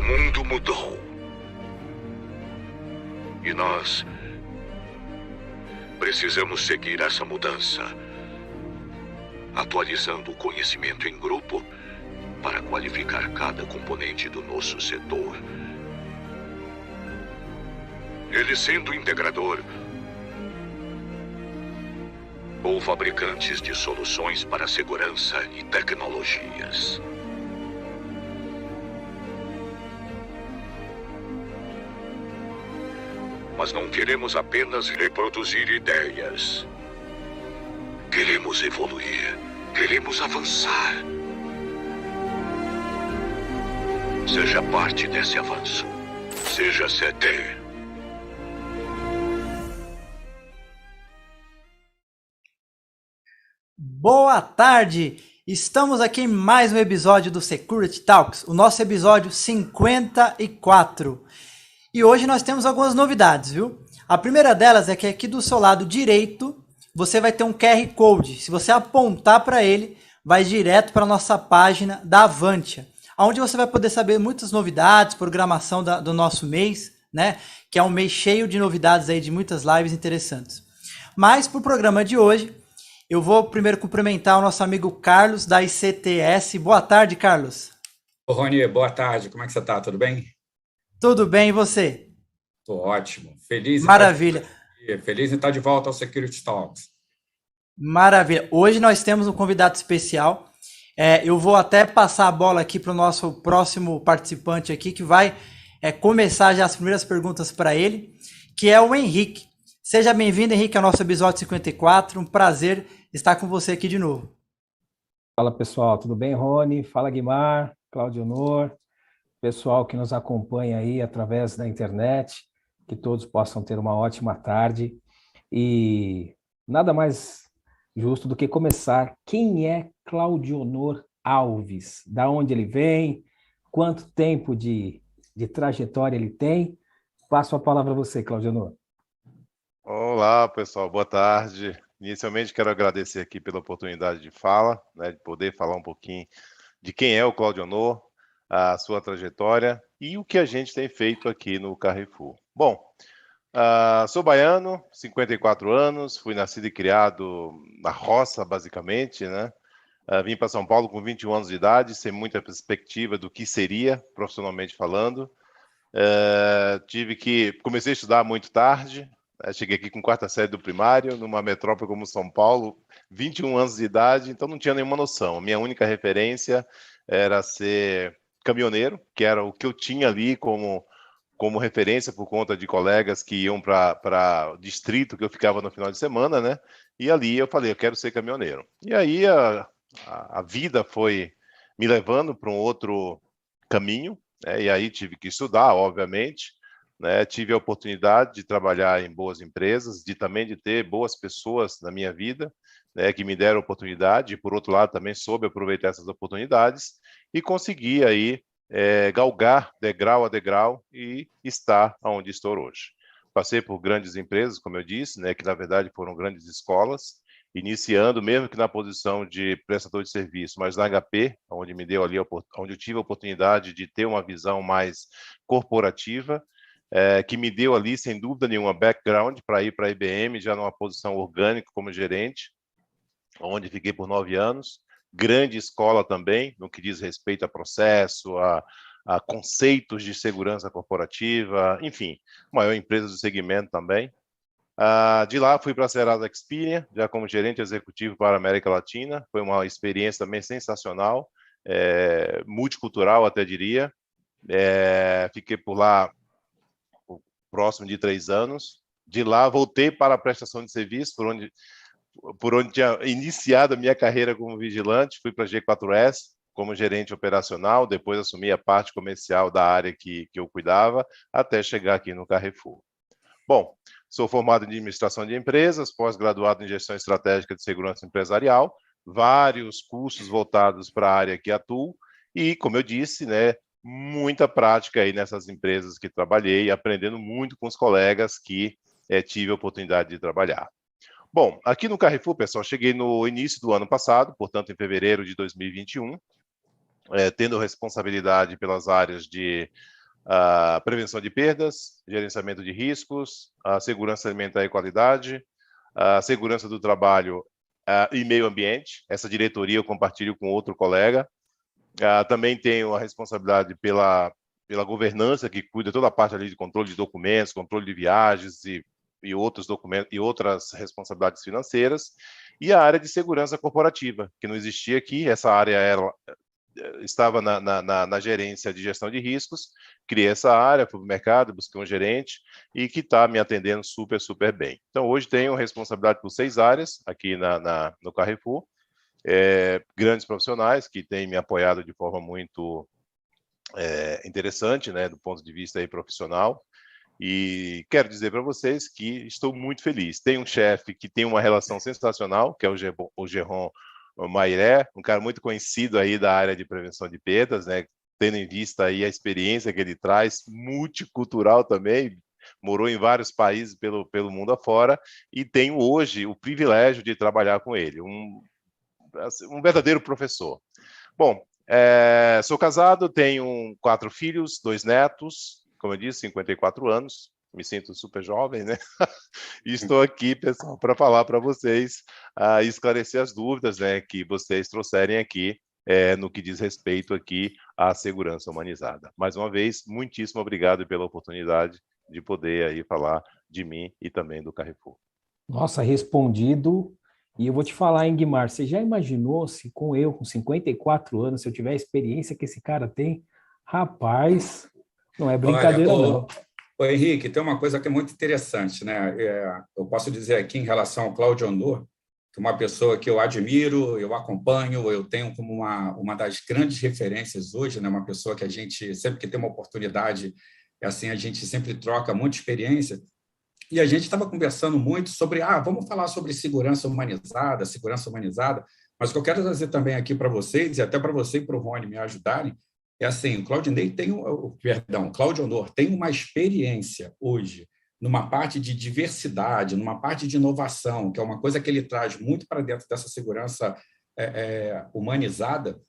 mundo mudou. E nós precisamos seguir essa mudança, atualizando o conhecimento em grupo para qualificar cada componente do nosso setor. Ele sendo integrador ou fabricantes de soluções para segurança e tecnologias. Mas não queremos apenas reproduzir ideias. Queremos evoluir. Queremos avançar. Seja parte desse avanço. Seja CT. Boa tarde! Estamos aqui em mais um episódio do Security Talks, o nosso episódio 54. E hoje nós temos algumas novidades, viu? A primeira delas é que aqui do seu lado direito você vai ter um QR Code. Se você apontar para ele, vai direto para a nossa página da Avantia, onde você vai poder saber muitas novidades, programação do nosso mês, né? Que é um mês cheio de novidades aí, de muitas lives interessantes. Mas para o programa de hoje, eu vou primeiro cumprimentar o nosso amigo Carlos, da ICTS. Boa tarde, Carlos. Ô, Rony, boa tarde. Como é que você está? Tudo bem? Tudo bem, e você? Estou ótimo. Feliz Maravilha. Feliz em estar de volta ao Security Talks. Maravilha. Hoje nós temos um convidado especial. Eu vou até passar a bola aqui para o nosso próximo participante aqui, que vai começar já as primeiras perguntas para ele, que é o Henrique. Seja bem-vindo, Henrique, ao nosso episódio 54. Um prazer estar com você aqui de novo. Fala, pessoal. Tudo bem, Rony? Fala, Guimar, Cláudio Honor, pessoal que nos acompanha aí através da internet, que todos possam ter uma ótima tarde. E nada mais justo do que começar. Quem é Cláudio Honor Alves? Da onde ele vem? Quanto tempo de trajetória ele tem? Passo a palavra a você, Cláudio Honor. Olá, pessoal, boa tarde. Inicialmente quero agradecer aqui pela oportunidade de fala, né, de poder falar um pouquinho de quem é o Cláudio Honor, a sua trajetória e o que a gente tem feito aqui no Carrefour. Bom, sou baiano, 54 anos, fui nascido e criado na roça, basicamente, né? Vim para São Paulo com 21 anos de idade, sem muita perspectiva do que seria, profissionalmente falando. Comecei a estudar muito tarde. Cheguei aqui com quarta série do primário, numa metrópole como São Paulo, 21 anos de idade, então não tinha nenhuma noção. A minha única referência era ser caminhoneiro, que era o que eu tinha ali como referência por conta de colegas que iam para o distrito que eu ficava no final de semana, né? E ali eu falei, eu quero ser caminhoneiro. E aí a vida foi me levando para um outro caminho, né? E aí tive que estudar, obviamente. Né, tive a oportunidade de trabalhar em boas empresas, também de ter boas pessoas na minha vida, né, que me deram oportunidade, e por outro lado também soube aproveitar essas oportunidades e consegui aí galgar degrau a degrau e estar onde estou hoje. Passei por grandes empresas, como eu disse, né, que na verdade foram grandes escolas, iniciando mesmo que na posição de prestador de serviço, mas na HP, onde me deu ali, onde eu tive a oportunidade de ter uma visão mais corporativa, que me deu ali, sem dúvida nenhuma, background para ir para a IBM, já numa posição orgânica como gerente, onde fiquei por 9 anos. Grande escola também, no que diz respeito a processo, a conceitos de segurança corporativa, enfim, maior empresa do segmento também. De lá fui para a Serasa Experian, já como gerente executivo para a América Latina. Foi uma experiência também sensacional, multicultural até diria. Fiquei por lá próximo de 3 anos. De lá, voltei para a prestação de serviço, por onde tinha iniciado a minha carreira como vigilante. Fui para a G4S como gerente operacional, depois assumi a parte comercial da área que eu cuidava, até chegar aqui no Carrefour. Bom, sou formado em administração de empresas, pós-graduado em gestão estratégica de segurança empresarial, vários cursos voltados para a área que atuo e, como eu disse, né, muita prática aí nessas empresas que trabalhei, aprendendo muito com os colegas que tive a oportunidade de trabalhar. Bom, aqui no Carrefour, pessoal, cheguei no início do ano passado, portanto, em fevereiro de 2021, tendo responsabilidade pelas áreas de a prevenção de perdas, gerenciamento de riscos, a segurança alimentar e qualidade, a segurança do trabalho e meio ambiente. Essa diretoria eu compartilho com outro colega. Também tenho a responsabilidade pela governança, que cuida toda a parte ali de controle de documentos, controle de viagens e outros documentos e outras responsabilidades financeiras, e a área de segurança corporativa, que não existia aqui. Essa área estava na gerência de gestão de riscos. Criei essa área, fui para o mercado, busquei um gerente e que está me atendendo super, super bem. Então, hoje tenho responsabilidade por 6 áreas aqui no Carrefour, grandes profissionais que têm me apoiado de forma muito interessante, né, do ponto de vista aí profissional. E quero dizer para vocês que estou muito feliz. Tem um chefe que tem uma relação sensacional, que é o Geron Mairé, um cara muito conhecido aí da área de prevenção de perdas, né, tendo em vista aí a experiência que ele traz, multicultural também, morou em vários países pelo mundo afora, e tenho hoje o privilégio de trabalhar com ele, um verdadeiro professor. Bom, sou casado, tenho 4 filhos, 2 netos, como eu disse, 54 anos, me sinto super jovem, né? E estou aqui, pessoal, para falar para vocês, esclarecer as dúvidas, né, que vocês trouxerem aqui no que diz respeito aqui à segurança humanizada. Mais uma vez, muitíssimo obrigado pela oportunidade de poder aí falar de mim e também do Carrefour. Nossa, respondido. E eu vou te falar, hein, Guimar, você já imaginou se com 54 anos, se eu tiver a experiência que esse cara tem? Rapaz, não é brincadeira, não. Ô, Henrique, tem uma coisa que é muito interessante, né? Eu posso dizer aqui em relação ao Cláudio Honor, que é uma pessoa que eu admiro, eu acompanho, eu tenho como uma das grandes referências hoje, né? Uma pessoa que a gente, sempre que tem uma oportunidade, assim, a gente sempre troca muita experiência. E a gente estava conversando muito sobre, vamos falar sobre segurança humanizada, mas o que eu quero trazer também aqui para vocês, e até para você e para o Rony me ajudarem, é assim, o Cláudio Honor tem uma experiência hoje numa parte de diversidade, numa parte de inovação, que é uma coisa que ele traz muito para dentro dessa segurança humanizada.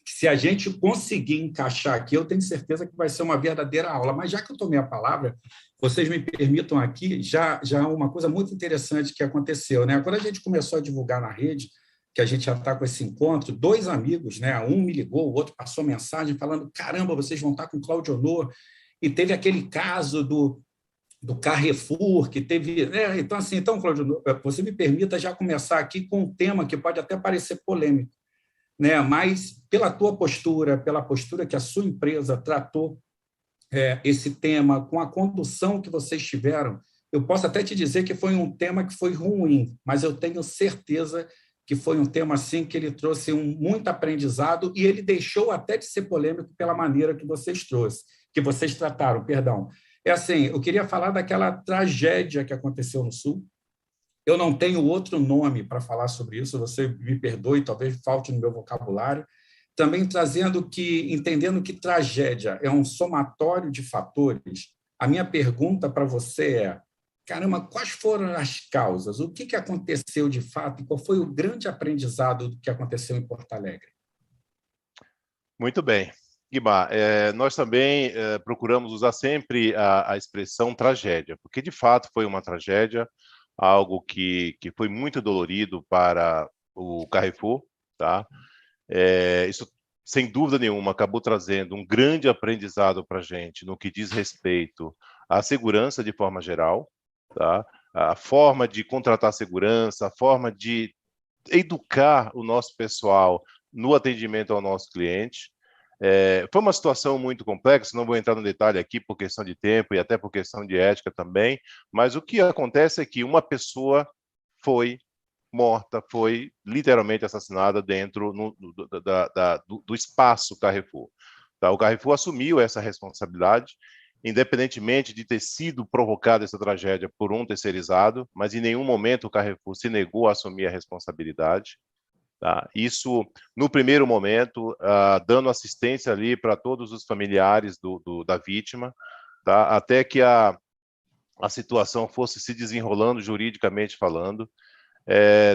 Se a gente conseguir encaixar aqui, eu tenho certeza que vai ser uma verdadeira aula. Mas já que eu tomei a palavra, vocês me permitam aqui, já uma coisa muito interessante que aconteceu, né? Quando a gente começou a divulgar na rede, que a gente já está com esse encontro, 2 amigos, né? Um me ligou, o outro passou mensagem falando: caramba, vocês vão estar com o Cláudio Honor. E teve aquele caso do Carrefour, que teve... Então, Cláudio, você me permita já começar aqui com um tema que pode até parecer polêmico, né? Mas pela tua postura, pela postura que a sua empresa tratou esse tema, com a condução que vocês tiveram, eu posso até te dizer que foi um tema que foi ruim, mas eu tenho certeza que foi um tema assim que ele trouxe muito aprendizado e ele deixou até de ser polêmico pela maneira que vocês trataram, perdão. Eu queria falar daquela tragédia que aconteceu no Sul. Eu não tenho outro nome para falar sobre isso, você me perdoe, talvez falte no meu vocabulário. Também entendendo que tragédia é um somatório de fatores, a minha pergunta para você é: caramba, quais foram as causas? O que aconteceu de fato e qual foi o grande aprendizado do que aconteceu em Porto Alegre? Muito bem. Guimar, nós também procuramos usar sempre a expressão tragédia, porque de fato foi uma tragédia, algo que foi muito dolorido para o Carrefour, tá? Isso, sem dúvida nenhuma, acabou trazendo um grande aprendizado para a gente no que diz respeito à segurança de forma geral, tá? A forma de contratar segurança, a forma de educar o nosso pessoal no atendimento ao nosso cliente. Foi uma situação muito complexa, não vou entrar no detalhe aqui por questão de tempo e até por questão de ética também, mas o que acontece é que uma pessoa foi morta, foi literalmente assassinada dentro do espaço Carrefour. Tá? O Carrefour assumiu essa responsabilidade, independentemente de ter sido provocada essa tragédia por um terceirizado, mas em nenhum momento o Carrefour se negou a assumir a responsabilidade. Tá? Isso, no primeiro momento, dando assistência ali para todos os familiares da vítima, tá? Até que a situação fosse se desenrolando juridicamente falando.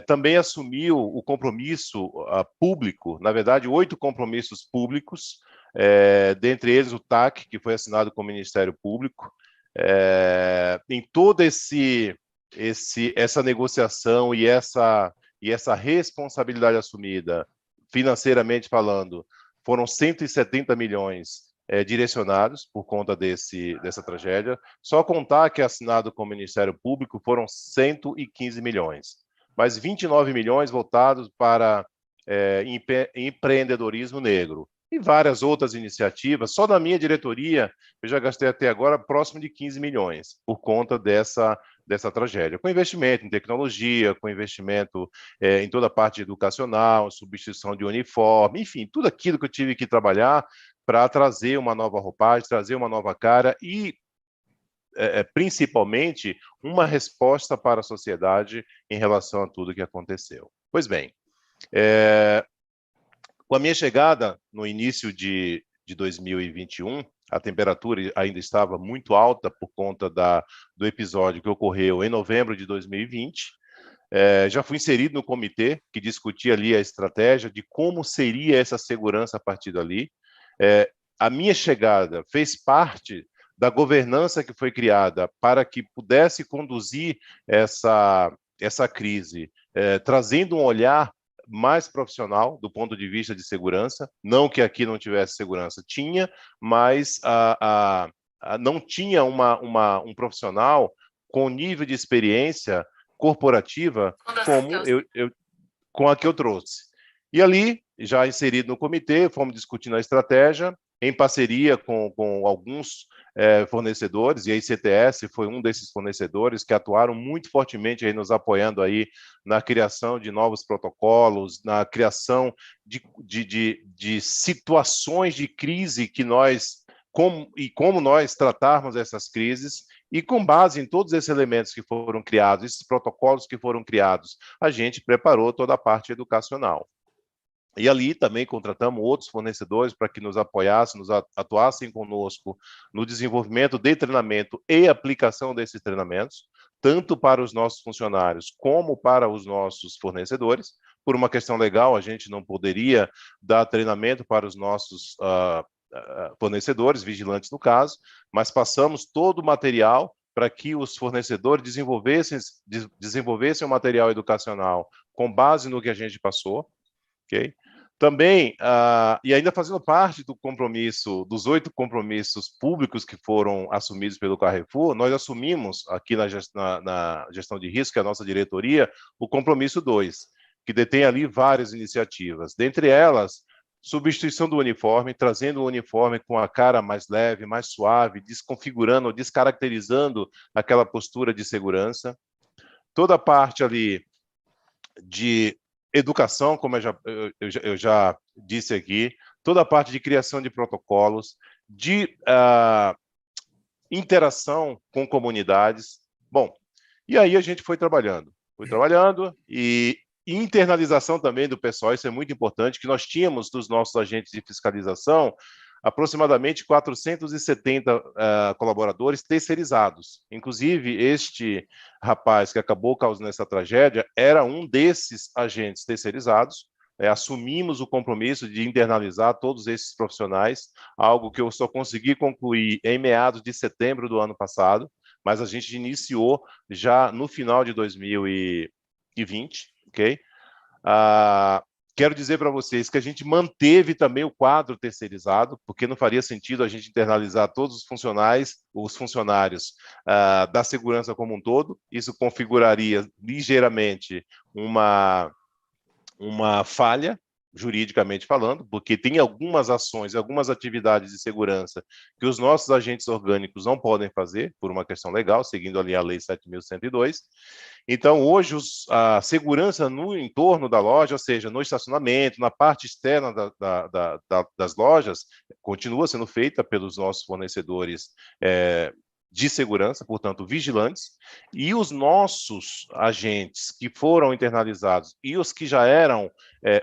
Também assumiu o compromisso público, na verdade, 8 compromissos públicos dentre eles o TAC, que foi assinado com o Ministério Público. Em toda essa negociação e essa responsabilidade assumida, financeiramente falando, foram 170 milhões direcionados por conta dessa tragédia. Só contar que assinado com o Ministério Público foram 115 milhões, mas 29 milhões voltados para empreendedorismo negro. E várias outras iniciativas. Só na minha diretoria, eu já gastei até agora próximo de 15 milhões por conta dessa tragédia. Com investimento em tecnologia, com investimento em toda a parte educacional, substituição de uniforme, enfim, tudo aquilo que eu tive que trabalhar para trazer uma nova roupagem, trazer uma nova cara e, principalmente, uma resposta para a sociedade em relação a tudo que aconteceu. Pois bem, com a minha chegada no início de 2021, a temperatura ainda estava muito alta por conta do episódio que ocorreu em novembro de 2020. Já fui inserido no comitê que discutia ali a estratégia de como seria essa segurança a partir dali. A minha chegada fez parte da governança que foi criada para que pudesse conduzir essa crise, trazendo um olhar mais profissional do ponto de vista de segurança. Não que aqui não tivesse segurança, tinha, mas não tinha um profissional com nível de experiência corporativa com a que eu trouxe. E ali, já inserido no comitê, fomos discutindo a estratégia, em parceria com alguns fornecedores, e a ICTS foi um desses fornecedores que atuaram muito fortemente aí nos apoiando aí na criação de novos protocolos, na criação de situações de crise que como nós tratarmos essas crises, e com base em todos esses elementos que foram criados, esses protocolos que foram criados, a gente preparou toda a parte educacional. E ali também contratamos outros fornecedores para que nos apoiassem, atuassem conosco no desenvolvimento de treinamento e aplicação desses treinamentos, tanto para os nossos funcionários como para os nossos fornecedores. Por uma questão legal, a gente não poderia dar treinamento para os nossos fornecedores, vigilantes no caso, mas passamos todo o material para que os fornecedores desenvolvessem o material educacional com base no que a gente passou. Okay? Também, e ainda fazendo parte do compromisso, dos 8 compromissos públicos que foram assumidos pelo Carrefour, nós assumimos aqui na gestão de risco, que é a nossa diretoria, o compromisso 2, que detém ali várias iniciativas. Dentre elas, substituição do uniforme, trazendo o uniforme com a cara mais leve, mais suave, desconfigurando, descaracterizando aquela postura de segurança. Toda a parte ali de educação, como eu já disse aqui, toda a parte de criação de protocolos, de interação com comunidades. Bom, e aí a gente foi trabalhando e internalização também do pessoal, isso é muito importante, que nós tínhamos dos nossos agentes de fiscalização aproximadamente 470 colaboradores terceirizados. Inclusive, este rapaz que acabou causando essa tragédia era um desses agentes terceirizados. Assumimos o compromisso de internalizar todos esses profissionais, algo que eu só consegui concluir em meados de setembro do ano passado, mas a gente iniciou já no final de 2020, ok? Quero dizer para vocês que a gente manteve também o quadro terceirizado, porque não faria sentido a gente internalizar todos os funcionários da segurança como um todo. Isso configuraria ligeiramente uma falha, juridicamente falando, porque tem algumas ações, algumas atividades de segurança que os nossos agentes orgânicos não podem fazer, por uma questão legal, seguindo ali a Lei 7.102. Então, hoje, a segurança no entorno da loja, ou seja, no estacionamento, na parte externa das lojas, continua sendo feita pelos nossos fornecedores de segurança, portanto, vigilantes, e os nossos agentes que foram internalizados e os que já eram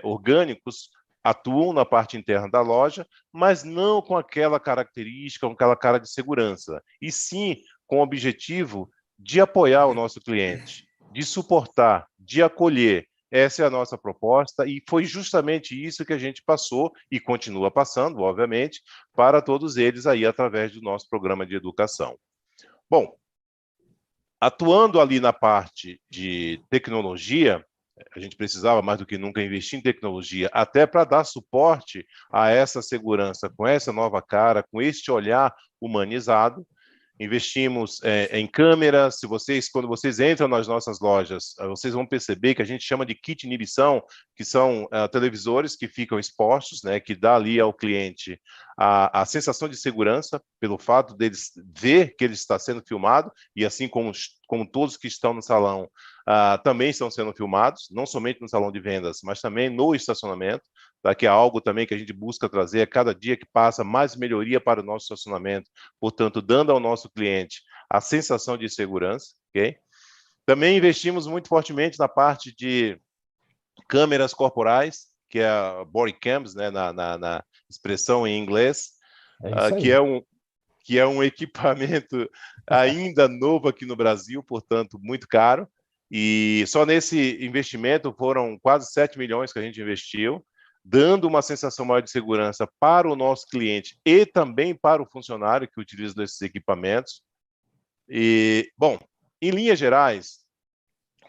orgânicos atuam na parte interna da loja, mas não com aquela característica, com aquela cara de segurança, e sim com o objetivo de apoiar o nosso cliente, de suportar, de acolher, Essa é a nossa proposta e foi justamente isso que a gente passou e continua passando, obviamente, para todos eles aí através do nosso programa de educação. Bom, atuando ali na parte de tecnologia, a gente precisava mais do que nunca investir em tecnologia, até para dar suporte a essa segurança, com essa nova cara, com este olhar humanizado. Investimos em câmeras. Quando vocês entram nas nossas lojas, vocês vão perceber que a gente chama de kit inibição, que são televisores que ficam expostos, né, que dá ali ao cliente a sensação de segurança pelo fato deles ver que ele está sendo filmado, e assim como todos que estão no salão também estão sendo filmados, não somente no salão de vendas, mas também no estacionamento, tá? Que é algo também que a gente busca trazer a cada dia que passa mais melhoria para o nosso estacionamento, portanto, dando ao nosso cliente a sensação de segurança, ok? Também investimos muito fortemente na parte de câmeras corporais, que é a body cams, né, na expressão em inglês, que é um equipamento ainda novo aqui no Brasil, portanto, muito caro. E só nesse investimento foram quase 7 milhões que a gente investiu, dando uma sensação maior de segurança para o nosso cliente e também para o funcionário que utiliza esses equipamentos. E, bom, em linhas gerais,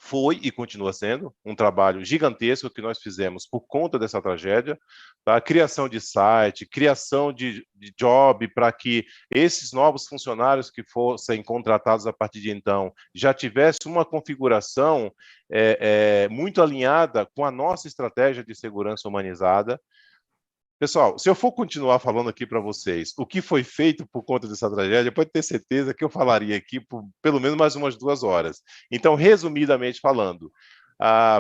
foi e continua sendo um trabalho gigantesco que nós fizemos por conta dessa tragédia, tá? Criação de site, criação de job para que esses novos funcionários que fossem contratados a partir de então já tivessem uma configuração muito alinhada com a nossa estratégia de segurança humanizada. Pessoal, se eu for continuar falando aqui para vocês o que foi feito por conta dessa tragédia, pode ter certeza que eu falaria aqui por pelo menos mais umas 2 horas. Então, resumidamente falando,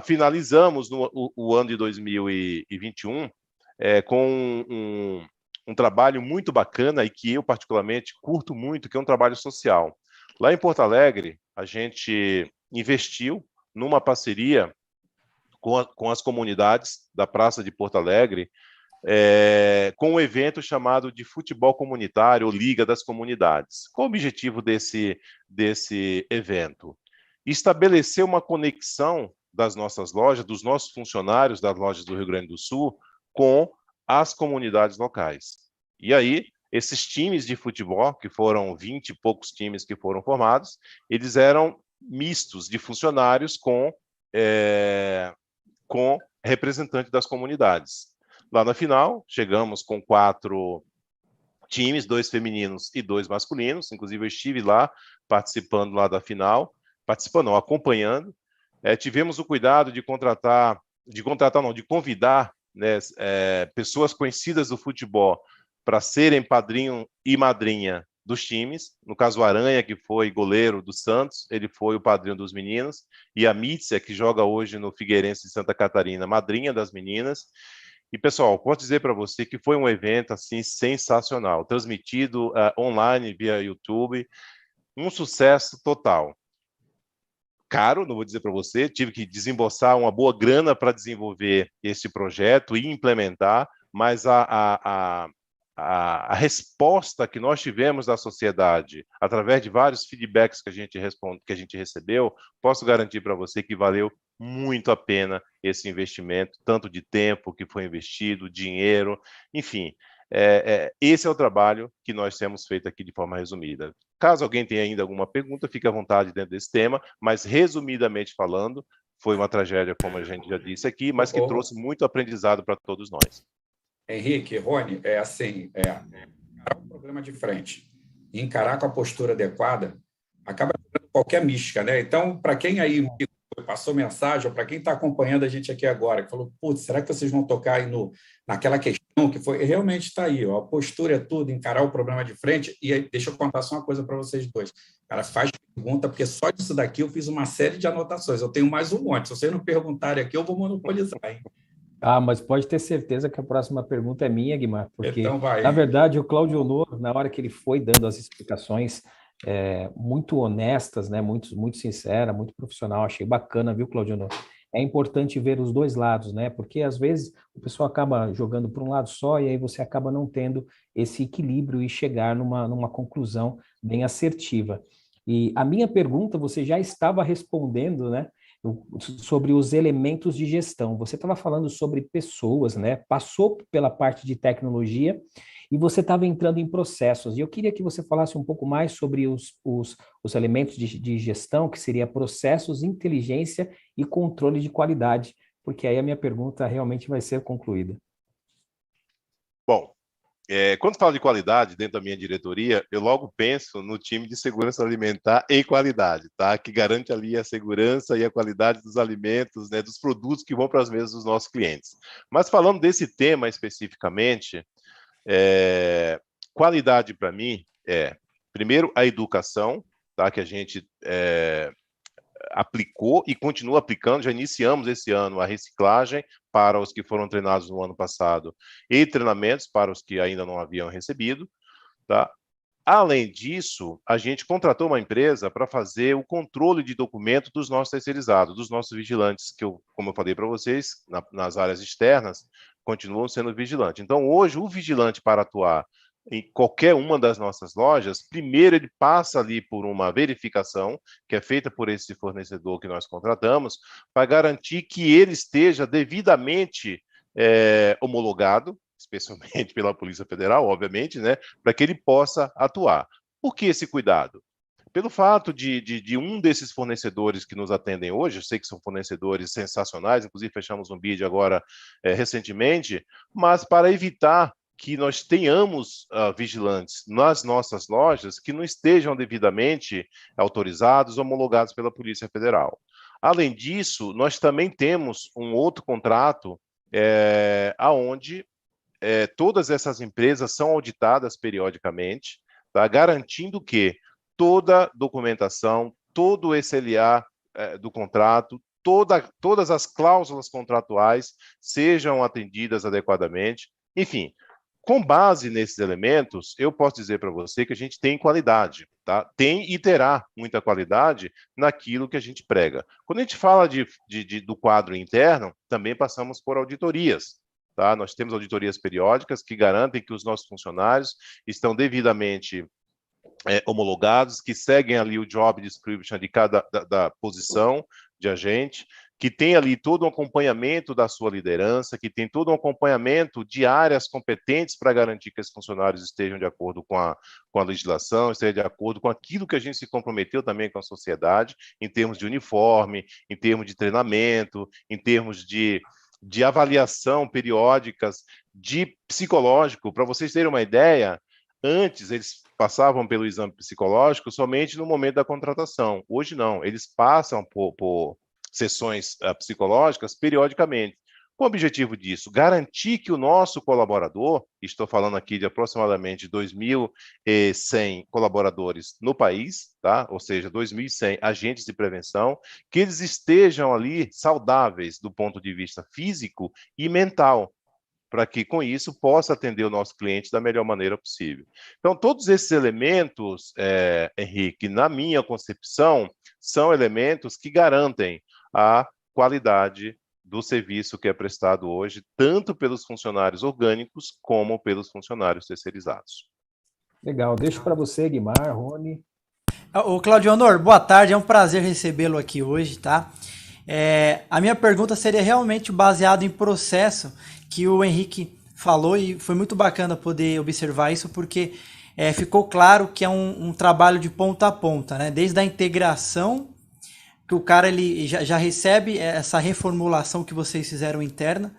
finalizamos o ano de 2021 com um trabalho muito bacana e que eu particularmente curto muito, que é um trabalho social. Lá em Porto Alegre, a gente investiu numa parceria com as comunidades da Praça de Porto Alegre, com um evento chamado de Futebol Comunitário, ou Liga das Comunidades. Qual o objetivo desse evento? Estabelecer uma conexão das nossas lojas, dos nossos funcionários das lojas do Rio Grande do Sul, com as comunidades locais. E aí, esses times de futebol, que foram 20 e poucos times que foram formados, eles eram mistos de funcionários com representantes das comunidades. Lá na final, chegamos com 4 times, 2 femininos e 2 masculinos. Inclusive, eu estive lá participando lá da final, acompanhando. Tivemos o cuidado de convidar, né, pessoas conhecidas do futebol para serem padrinho e madrinha dos times. No caso, o Aranha, que foi goleiro do Santos, ele foi o padrinho dos meninos, e a Mítzia, que joga hoje no Figueirense de Santa Catarina, madrinha das meninas. E, pessoal, posso dizer para você que foi um evento assim sensacional, transmitido online via YouTube, um sucesso total. Caro, não vou dizer para você, tive que desembolsar uma boa grana para desenvolver esse projeto e implementar, mas a resposta que nós tivemos da sociedade, através de vários feedbacks que a gente recebeu, posso garantir para você que valeu muito a pena esse investimento, tanto de tempo que foi investido, dinheiro, enfim. Esse é o trabalho que nós temos feito aqui de forma resumida. Caso alguém tenha ainda alguma pergunta, fique à vontade dentro desse tema, mas resumidamente falando, foi uma tragédia, como a gente já disse aqui, mas que trouxe muito aprendizado para todos nós. Henrique, Rony, encarar um problema de frente e encarar com a postura adequada acaba tendo qualquer mística, né? Então, para quem aí passou mensagem, ou para quem está acompanhando a gente aqui agora, que falou, putz, será que vocês vão tocar aí naquela questão que foi... Realmente está aí, ó, a postura é tudo, encarar o problema de frente. E aí, deixa eu contar só uma coisa para vocês dois. Cara, faz pergunta, porque só disso daqui eu fiz uma série de anotações. Eu tenho mais um monte. Se vocês não perguntarem aqui, eu vou monopolizar, hein? Mas pode ter certeza que a próxima pergunta é minha, Guimar, porque, então vai, na verdade, o Cláudio Honor, na hora que ele foi dando as explicações muito honestas, né, muito sincera, muito profissional, achei bacana, viu, Cláudio Honor? É importante ver os dois lados, né, porque às vezes o pessoal acaba jogando por um lado só e aí você acaba não tendo esse equilíbrio e chegar numa conclusão bem assertiva. E a minha pergunta você já estava respondendo, né? sobre os elementos de gestão. Você estava falando sobre pessoas, né? Passou pela parte de tecnologia e você estava entrando em processos. E eu queria que você falasse um pouco mais sobre os elementos de gestão, que seria processos, inteligência e controle de qualidade, porque aí a minha pergunta realmente vai ser concluída. Bom, quando falo de qualidade dentro da minha diretoria, eu logo penso no time de segurança alimentar e qualidade, tá? Que garante ali a segurança e a qualidade dos alimentos, né, dos produtos que vão para as mesas dos nossos clientes. Mas falando desse tema especificamente, qualidade para mim primeiro, a educação, tá? Que a gente aplicou e continua aplicando. Já iniciamos esse ano a reciclagem para os que foram treinados no ano passado e treinamentos para os que ainda não haviam recebido, tá? Além disso, a gente contratou uma empresa para fazer o controle de documento dos nossos terceirizados, dos nossos vigilantes, que, como eu falei para vocês, nas áreas externas, continuam sendo vigilantes. Então, hoje, o vigilante, para atuar em qualquer uma das nossas lojas, primeiro ele passa ali por uma verificação, que é feita por esse fornecedor que nós contratamos, para garantir que ele esteja devidamente homologado, especialmente pela Polícia Federal, obviamente, né, para que ele possa atuar. Por que esse cuidado? Pelo fato de um desses fornecedores que nos atendem hoje, eu sei que são fornecedores sensacionais, inclusive fechamos um bid agora recentemente, mas para evitar que nós tenhamos vigilantes nas nossas lojas que não estejam devidamente autorizados, homologados pela Polícia Federal. Além disso, nós também temos um outro contrato aonde todas essas empresas são auditadas periodicamente, tá? Garantindo que toda documentação, todo o SLA do contrato, todas as cláusulas contratuais sejam atendidas adequadamente. Enfim, com base nesses elementos, eu posso dizer para você que a gente tem qualidade, tá? Tem e terá muita qualidade naquilo que a gente prega. Quando a gente fala do quadro interno, também passamos por auditorias, tá? Nós temos auditorias periódicas que garantem que os nossos funcionários estão devidamente homologados, que seguem ali o job description de cada da posição de agente, que tem ali todo um acompanhamento da sua liderança, que tem todo um acompanhamento de áreas competentes para garantir que esses funcionários estejam de acordo com a legislação, estejam de acordo com aquilo que a gente se comprometeu também com a sociedade, em termos de uniforme, em termos de treinamento, em termos de avaliação periódicas, de psicológico. Para vocês terem uma ideia, antes eles passavam pelo exame psicológico somente no momento da contratação. Hoje não, eles passam por sessões psicológicas periodicamente. Com o objetivo disso, garantir que o nosso colaborador, estou falando aqui de aproximadamente 2.100 colaboradores no país, tá? Ou seja, 2.100 agentes de prevenção, que eles estejam ali saudáveis do ponto de vista físico e mental, para que, com isso, possa atender o nosso cliente da melhor maneira possível. Então, todos esses elementos, Henrique, na minha concepção, são elementos que garantem a qualidade do serviço que é prestado hoje, tanto pelos funcionários orgânicos, como pelos funcionários terceirizados. Legal, deixo para você, Guimar, Rony. Ô, Claudio Honor, boa tarde, é um prazer recebê-lo aqui hoje, tá? A minha pergunta seria realmente baseada em processo, que o Henrique falou, e foi muito bacana poder observar isso, porque ficou claro que é um trabalho de ponta a ponta, né? Desde a integração, que o cara ele já recebe essa reformulação que vocês fizeram interna,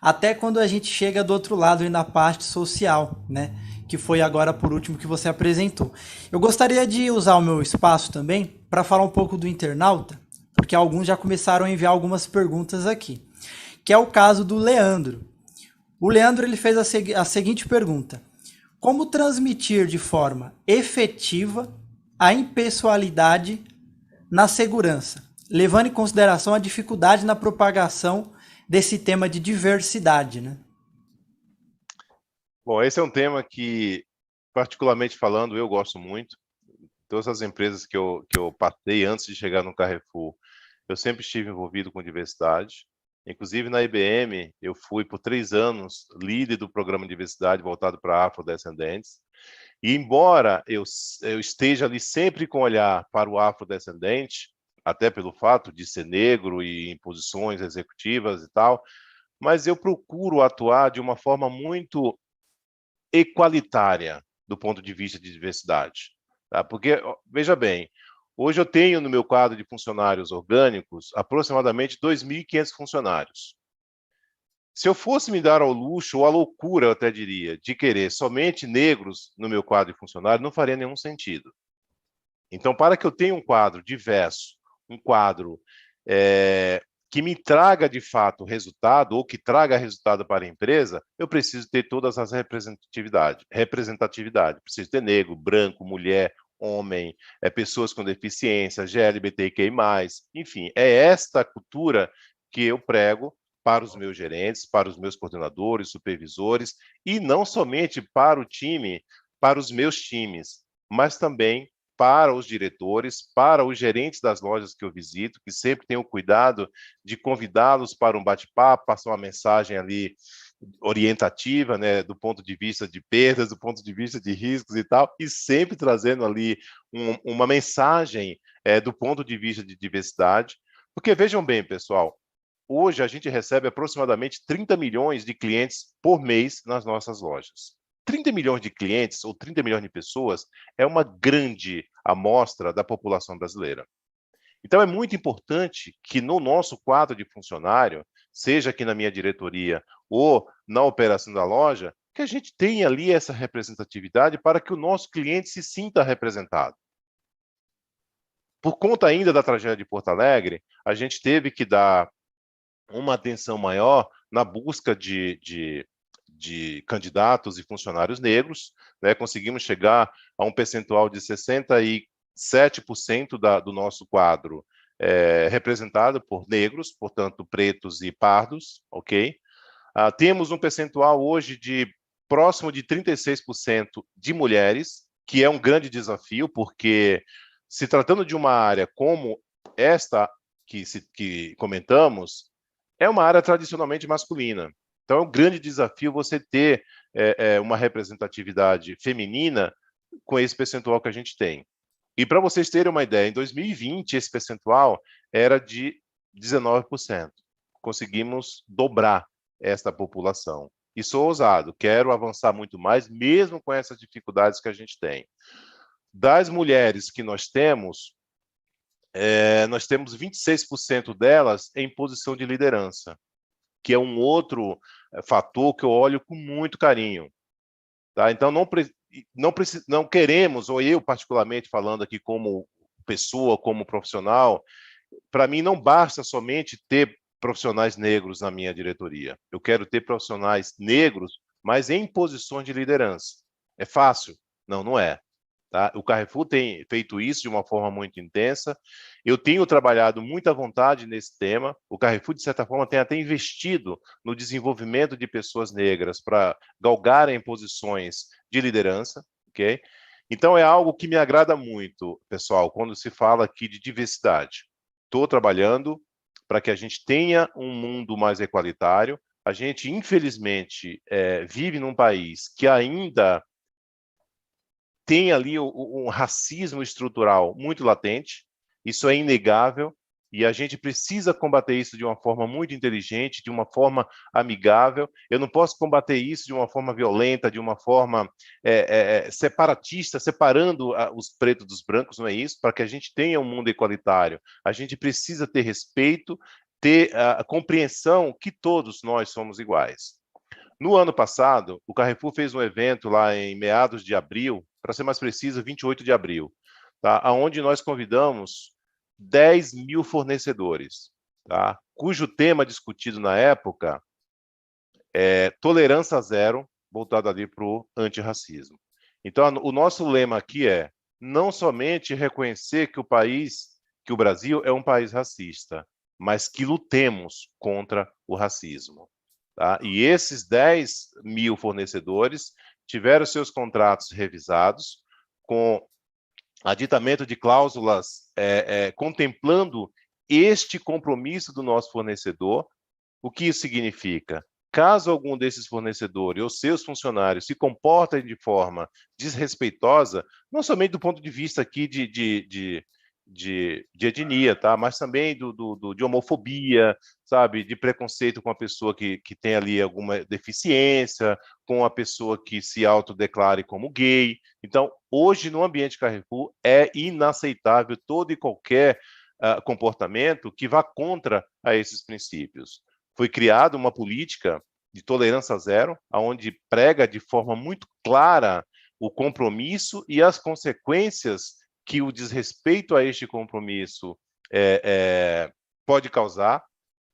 até quando a gente chega do outro lado aí na parte social, né? Que foi agora por último que você apresentou. Eu gostaria de usar o meu espaço também para falar um pouco do internauta, porque alguns já começaram a enviar algumas perguntas aqui, que é o caso do Leandro. O Leandro ele fez a seguinte pergunta: como transmitir de forma efetiva a impessoalidade na segurança, levando em consideração a dificuldade na propagação desse tema de diversidade, né? Bom, esse é um tema que, particularmente falando, eu gosto muito. Todas as empresas que eu passei antes de chegar no Carrefour, eu sempre estive envolvido com diversidade. Inclusive, na IBM, eu fui por 3 anos líder do programa de diversidade voltado para afrodescendentes. E, embora eu esteja ali sempre com olhar para o afrodescendente, até pelo fato de ser negro e em posições executivas e tal, mas eu procuro atuar de uma forma muito equalitária do ponto de vista de diversidade. Tá? Porque, veja bem, hoje eu tenho no meu quadro de funcionários orgânicos aproximadamente 2.500 funcionários. Se eu fosse me dar ao luxo, ou à loucura, eu até diria, de querer somente negros no meu quadro de funcionário, não faria nenhum sentido. Então, para que eu tenha um quadro diverso, um quadro que me traga, de fato, resultado, ou que traga resultado para a empresa, eu preciso ter todas as representatividade. Preciso ter negro, branco, mulher, homem, pessoas com deficiência, LGBTQI+, enfim, é esta cultura que eu prego para os meus gerentes, para os meus coordenadores, supervisores, e não somente para o time, para os meus times, mas também para os diretores, para os gerentes das lojas que eu visito, que sempre tenho cuidado de convidá-los para um bate-papo, passar uma mensagem ali orientativa, né, do ponto de vista de perdas, do ponto de vista de riscos e tal, e sempre trazendo ali uma mensagem do ponto de vista de diversidade. Porque vejam bem, pessoal, hoje a gente recebe aproximadamente 30 milhões de clientes por mês nas nossas lojas. 30 milhões de clientes ou 30 milhões de pessoas é uma grande amostra da população brasileira. Então, é muito importante que no nosso quadro de funcionário, seja aqui na minha diretoria ou na operação da loja, que a gente tenha ali essa representatividade para que o nosso cliente se sinta representado. Por conta ainda da tragédia de Porto Alegre, a gente teve que dar uma atenção maior na busca de candidatos e funcionários negros, né? Conseguimos chegar a um percentual de 67% do nosso quadro representado por negros, portanto, pretos e pardos, ok? Temos um percentual hoje de próximo de 36% de mulheres, que é um grande desafio, porque se tratando de uma área como esta que comentamos, é uma área tradicionalmente masculina. Então, é um grande desafio você ter uma representatividade feminina com esse percentual que a gente tem. E para vocês terem uma ideia, em 2020, esse percentual era de 19%. Conseguimos dobrar esta população. E sou ousado, quero avançar muito mais, mesmo com essas dificuldades que a gente tem. Das mulheres que nós temos 26% delas em posição de liderança, que é um outro fator que eu olho com muito carinho. Tá? Então, não queremos, ou eu particularmente falando aqui como pessoa, como profissional, para mim não basta somente ter profissionais negros na minha diretoria. Eu quero ter profissionais negros, mas em posições de liderança. É fácil? Não, não é. Tá? O Carrefour tem feito isso de uma forma muito intensa. Eu tenho trabalhado muita vontade nesse tema. O Carrefour, de certa forma, tem até investido no desenvolvimento de pessoas negras para galgarem posições de liderança. Okay? Então, é algo que me agrada muito, pessoal, quando se fala aqui de diversidade. Estou trabalhando para que a gente tenha um mundo mais equalitário. A gente, infelizmente, vive num país que ainda tem ali um racismo estrutural muito latente, isso é inegável, e a gente precisa combater isso de uma forma muito inteligente, de uma forma amigável. Eu não posso combater isso de uma forma violenta, de uma forma separatista, separando os pretos dos brancos, não é isso? Para que a gente tenha um mundo igualitário, a gente precisa ter respeito, ter a compreensão que todos nós somos iguais. No ano passado, o Carrefour fez um evento lá em meados de abril, para ser mais preciso, 28 de abril, tá? Onde nós convidamos 10 mil fornecedores, tá? Cujo tema discutido na época é tolerância zero, voltado ali para o antirracismo. Então, o nosso lema aqui é não somente reconhecer que o Brasil é um país racista, mas que lutemos contra o racismo. Tá? E esses 10 mil fornecedores tiveram seus contratos revisados com aditamento de cláusulas contemplando este compromisso do nosso fornecedor. O que isso significa? Caso algum desses fornecedores ou seus funcionários se comportem de forma desrespeitosa, não somente do ponto de vista aqui de de etnia, tá? Mas também de homofobia, sabe? De preconceito com a pessoa que tem ali alguma deficiência, com a pessoa que se autodeclare como gay. Então, hoje, no ambiente Carrefour, é inaceitável todo e qualquer comportamento que vá contra a esses princípios. Foi criada uma política de tolerância zero, onde prega de forma muito clara o compromisso e as consequências que o desrespeito a este compromisso pode causar.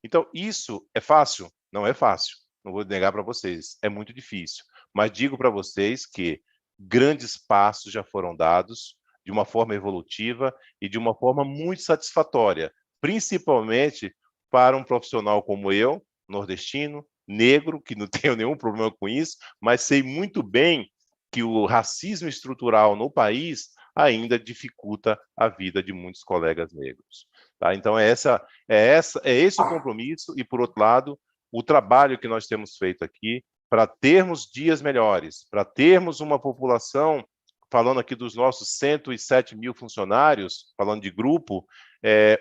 Então, isso é fácil? Não é fácil. Não vou negar para vocês. É muito difícil. Mas digo para vocês que grandes passos já foram dados de uma forma evolutiva e de uma forma muito satisfatória, principalmente para um profissional como eu, nordestino, negro, que não tenho nenhum problema com isso, mas sei muito bem que o racismo estrutural no país ainda dificulta a vida de muitos colegas negros. Tá? Então, é esse o compromisso e, por outro lado, o trabalho que nós temos feito aqui para termos dias melhores, para termos uma população, falando aqui dos nossos 107 mil funcionários, falando de grupo,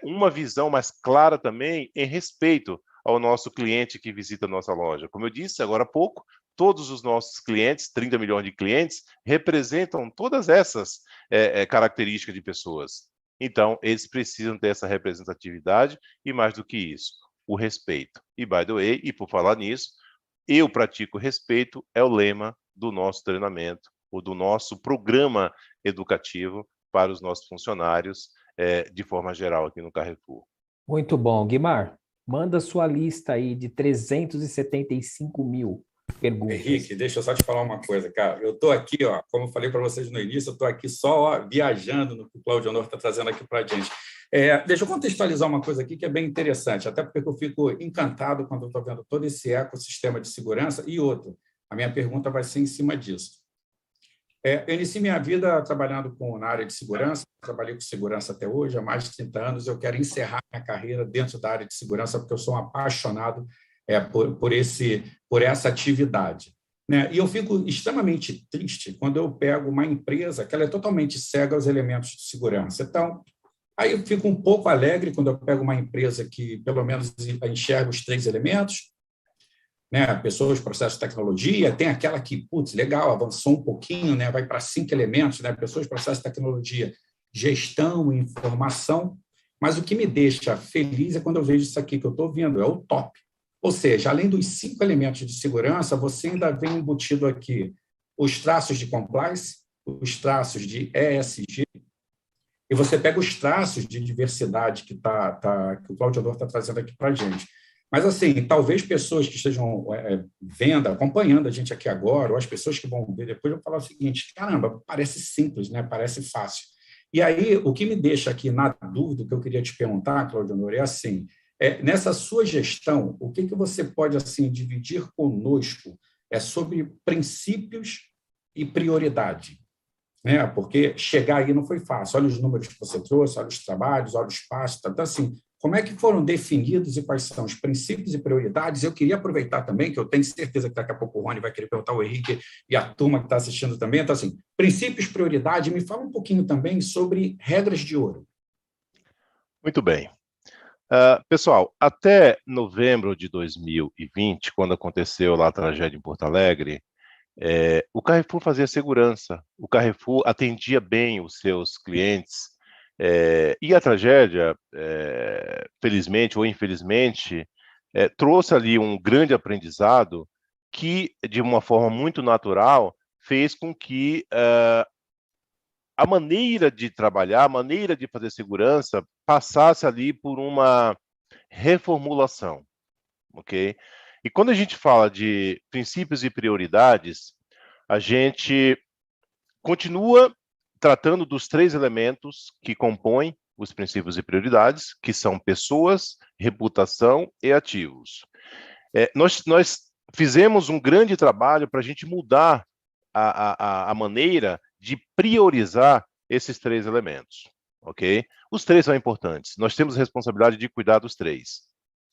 uma visão mais clara também em respeito ao nosso cliente que visita a nossa loja. Como eu disse agora há pouco, todos os nossos clientes, 30 milhões de clientes, representam todas essas características de pessoas. Então, eles precisam ter essa representatividade e, mais do que isso, o respeito. E, by the way, e por falar nisso, eu pratico respeito é o lema do nosso treinamento, ou do nosso programa educativo para os nossos funcionários, de forma geral, aqui no Carrefour. Muito bom. Guimar, manda sua lista aí de 375 mil perguntas. Henrique, deixa eu só te falar uma coisa, cara. Eu estou aqui, ó, como eu falei para vocês no início, eu estou aqui só viajando no que o Cláudio Honor está trazendo aqui para a gente. Deixa eu contextualizar uma coisa aqui que é bem interessante, até porque eu fico encantado quando eu estou vendo todo esse ecossistema de segurança. E outro, a minha pergunta vai ser em cima disso. Eu iniciei minha vida trabalhando na área de segurança, trabalhei com segurança até hoje, há mais de 30 anos. Eu quero encerrar minha carreira dentro da área de segurança, porque eu sou um apaixonado por essa atividade. Né? E eu fico extremamente triste quando eu pego uma empresa que ela é totalmente cega aos elementos de segurança. Então, aí eu fico um pouco alegre quando eu pego uma empresa que, pelo menos, enxerga os 3 elementos, né? Pessoas, processos, tecnologia, tem aquela que, putz, legal, avançou um pouquinho, né? Vai para 5 elementos, né? Pessoas, processos, tecnologia, gestão e informação, mas o que me deixa feliz é quando eu vejo isso aqui que eu estou vendo, é o top. Ou seja, além dos 5 elementos de segurança, você ainda vem embutido aqui os traços de compliance, os traços de ESG, e você pega os traços de diversidade que o Cláudio Honor está trazendo aqui para a gente. Mas, assim, talvez pessoas que estejam vendo, acompanhando a gente aqui agora, ou as pessoas que vão ver depois, vão falar o seguinte: caramba, parece simples, né? Parece fácil. E aí, o que me deixa aqui na dúvida, que eu queria te perguntar, Cláudio Honor, é assim, nessa sua gestão, o que você pode assim dividir conosco sobre princípios e prioridade? Né? Porque chegar aí não foi fácil. Olha os números que você trouxe, olha os trabalhos, olha os passos. Então, assim, como é que foram definidos e quais são os princípios e prioridades? Eu queria aproveitar também, que eu tenho certeza que daqui a pouco o Rony vai querer perguntar ao Henrique e a turma que está assistindo também. Então, assim, princípios, prioridade, me fala um pouquinho também sobre regras de ouro. Muito bem. Pessoal, até novembro de 2020, quando aconteceu lá a tragédia em Porto Alegre, o Carrefour fazia segurança, o Carrefour atendia bem os seus clientes, e a tragédia, felizmente ou infelizmente, trouxe ali um grande aprendizado que, de uma forma muito natural, fez com que a maneira de trabalhar, a maneira de fazer segurança passasse ali por uma reformulação, ok? E quando a gente fala de princípios e prioridades, a gente continua tratando dos 3 elementos que compõem os princípios e prioridades, que são pessoas, reputação e ativos. Nós fizemos um grande trabalho para a gente mudar a maneira de priorizar esses 3 elementos, ok? Os 3 são importantes. Nós temos a responsabilidade de cuidar dos 3.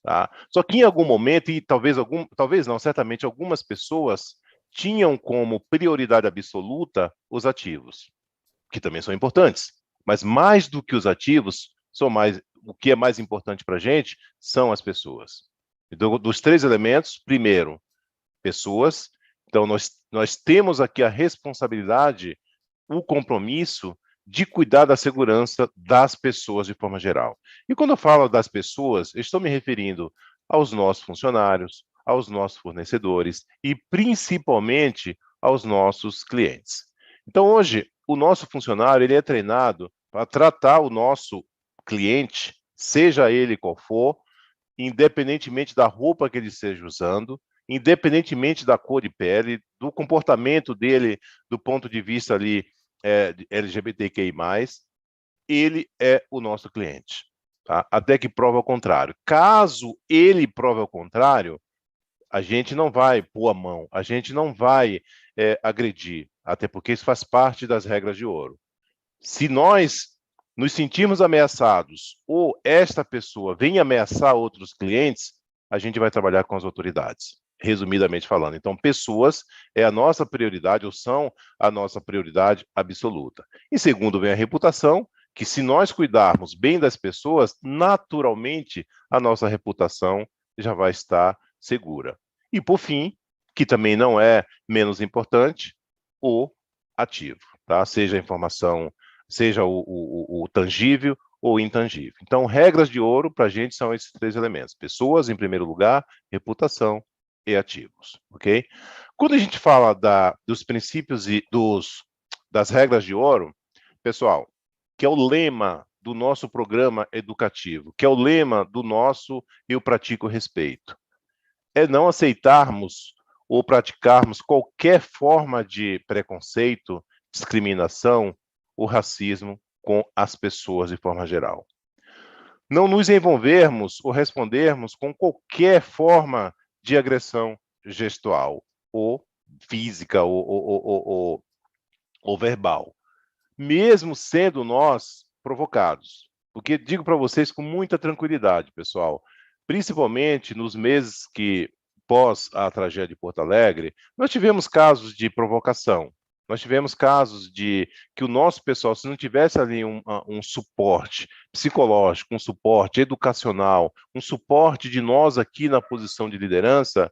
Tá? Só que em algum momento, e talvez não, certamente algumas pessoas tinham como prioridade absoluta os ativos, que também são importantes, Mas mais do que os ativos, o que é mais importante para a gente são as pessoas. Então, dos 3 elementos, primeiro, pessoas. Então, nós temos aqui a responsabilidade, o compromisso de cuidar da segurança das pessoas de forma geral. E quando eu falo das pessoas, eu estou me referindo aos nossos funcionários, aos nossos fornecedores e principalmente aos nossos clientes. Então, hoje, o nosso funcionário ele é treinado para tratar o nosso cliente, seja ele qual for, independentemente da roupa que ele esteja usando, independentemente da cor de pele, do comportamento dele, do ponto de vista ali de LGBTQI+, ele é o nosso cliente, tá? Até que prova o contrário. Caso ele prove o contrário, a gente não vai pôr a mão, a gente não vai agredir, até porque isso faz parte das regras de ouro. Se nós nos sentirmos ameaçados ou esta pessoa vem ameaçar outros clientes, a gente vai trabalhar com as autoridades, resumidamente falando. Então, pessoas é a nossa prioridade ou são a nossa prioridade absoluta. Em segundo, vem a reputação, que se nós cuidarmos bem das pessoas, naturalmente a nossa reputação já vai estar segura. E, por fim, que também não é menos importante, o ativo, tá? Seja a informação, seja o tangível ou intangível. Então, regras de ouro para a gente são esses 3 elementos. Pessoas, em primeiro lugar, reputação e ativos, ok? Quando a gente fala dos princípios e das regras de ouro, pessoal, que é o lema do nosso programa educativo, que é o lema do nosso Eu Pratico Respeito, é não aceitarmos ou praticarmos qualquer forma de preconceito, discriminação ou racismo com as pessoas de forma geral. Não nos envolvermos ou respondermos com qualquer forma de agressão gestual ou física ou verbal, mesmo sendo nós provocados. Porque digo para vocês com muita tranquilidade, pessoal, principalmente nos meses que pós a tragédia de Porto Alegre, nós tivemos casos de provocação. Nós tivemos casos de que o nosso pessoal, se não tivesse ali um suporte psicológico, um suporte educacional, um suporte de nós aqui na posição de liderança,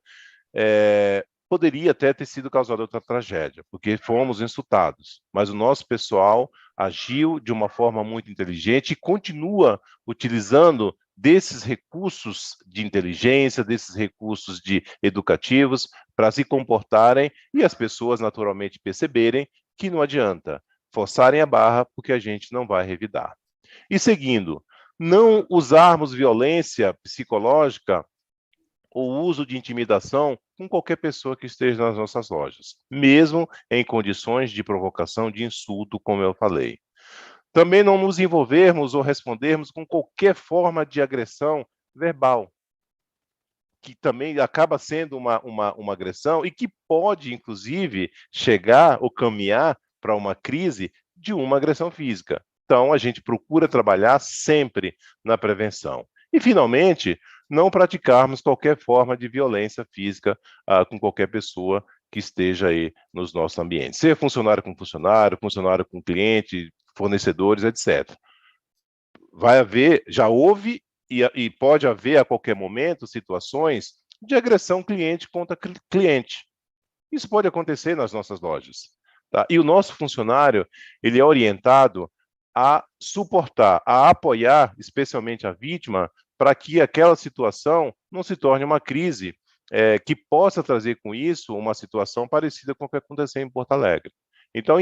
poderia até ter sido causada outra tragédia, porque fomos insultados. Mas o nosso pessoal agiu de uma forma muito inteligente e continua utilizando desses recursos de inteligência, desses recursos educativos para se comportarem e as pessoas naturalmente perceberem que não adianta forçarem a barra porque a gente não vai revidar. E seguindo, não usarmos violência psicológica ou uso de intimidação com qualquer pessoa que esteja nas nossas lojas, mesmo em condições de provocação, de insulto, como eu falei. Também não nos envolvermos ou respondermos com qualquer forma de agressão verbal, que também acaba sendo uma agressão e que pode, inclusive, chegar ou caminhar para uma crise de uma agressão física. Então, a gente procura trabalhar sempre na prevenção. E, finalmente, não praticarmos qualquer forma de violência física com qualquer pessoa que esteja aí nos nossos ambientes. Seja funcionário com cliente, fornecedores, etc. Vai haver, já houve e pode haver a qualquer momento situações de agressão cliente contra cliente. Isso pode acontecer nas nossas lojas. Tá? E o nosso funcionário, ele é orientado a suportar, a apoiar, especialmente a vítima, para que aquela situação não se torne uma crise que possa trazer com isso uma situação parecida com o que aconteceu em Porto Alegre. Então,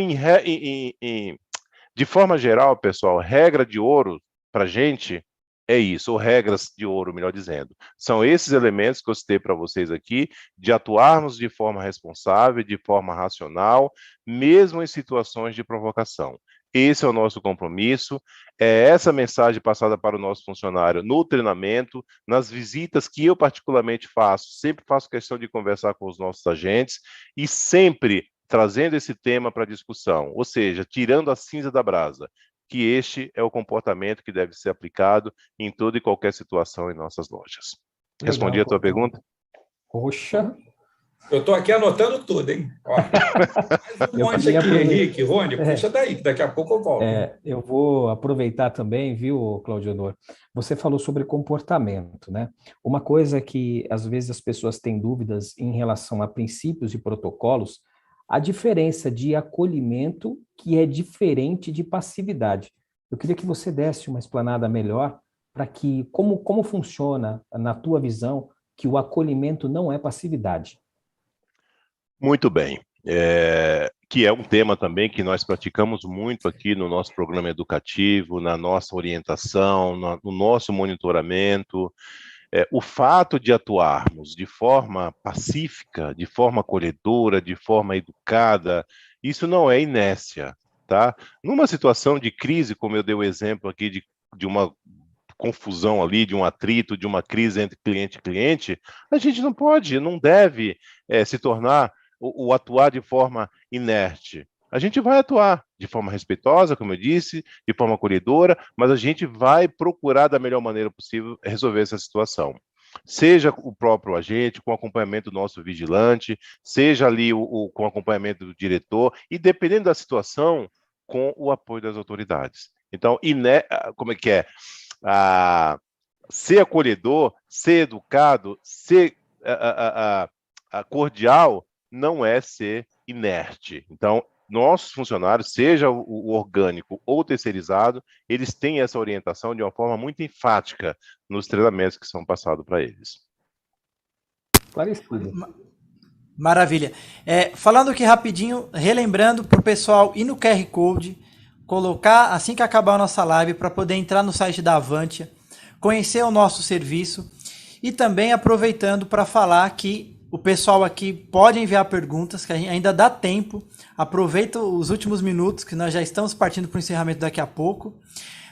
de forma geral, pessoal, regra de ouro para a gente é isso, ou regras de ouro, melhor dizendo. São esses elementos que eu citei para vocês aqui, de atuarmos de forma responsável, de forma racional, mesmo em situações de provocação. Esse é o nosso compromisso, é essa mensagem passada para o nosso funcionário no treinamento, nas visitas que eu particularmente faço, sempre faço questão de conversar com os nossos agentes e sempre trazendo esse tema para discussão, ou seja, tirando a cinza da brasa, que este é o comportamento que deve ser aplicado em toda e qualquer situação em nossas lojas. Respondi a tua pergunta? Poxa, Eu estou aqui anotando tudo, hein? Ó, mais um monte aqui, Henrique, Rony, puxa daí, que daqui a pouco eu volto. Eu vou aproveitar também, viu, Claudio Honor? Você falou sobre comportamento, né? Uma coisa que às vezes as pessoas têm dúvidas em relação a princípios e protocolos, a diferença de acolhimento que é diferente de passividade. Eu queria que você desse uma explanada melhor para que como funciona na tua visão que o acolhimento não é passividade. Muito bem. Que é um tema também que nós praticamos muito aqui no nosso programa educativo, na nossa orientação, no nosso monitoramento. O fato de atuarmos de forma pacífica, de forma acolhedora, de forma educada, isso não é inércia, tá? Numa situação de crise, como eu dei o exemplo aqui de uma confusão ali, de um atrito, de uma crise entre cliente e cliente, a gente não pode, não deve se tornar o atuar de forma inerte. A gente vai atuar de forma respeitosa, como eu disse, de forma acolhedora, mas a gente vai procurar da melhor maneira possível resolver essa situação. Seja o próprio agente, com acompanhamento do nosso vigilante, seja ali com acompanhamento do diretor, e dependendo da situação, com o apoio das autoridades. Então, como é que é? Ser acolhedor, ser educado, ser cordial, não é ser inerte. Então, nossos funcionários, seja o orgânico ou terceirizado, eles têm essa orientação de uma forma muito enfática nos treinamentos que são passados para eles. Esclarecido. Maravilha. Falando aqui rapidinho, relembrando para o pessoal ir no QR Code, colocar assim que acabar a nossa live para poder entrar no site da Avantia, conhecer o nosso serviço e também aproveitando para falar que o pessoal aqui pode enviar perguntas, que ainda dá tempo. Aproveita os últimos minutos, que nós já estamos partindo para o encerramento daqui a pouco.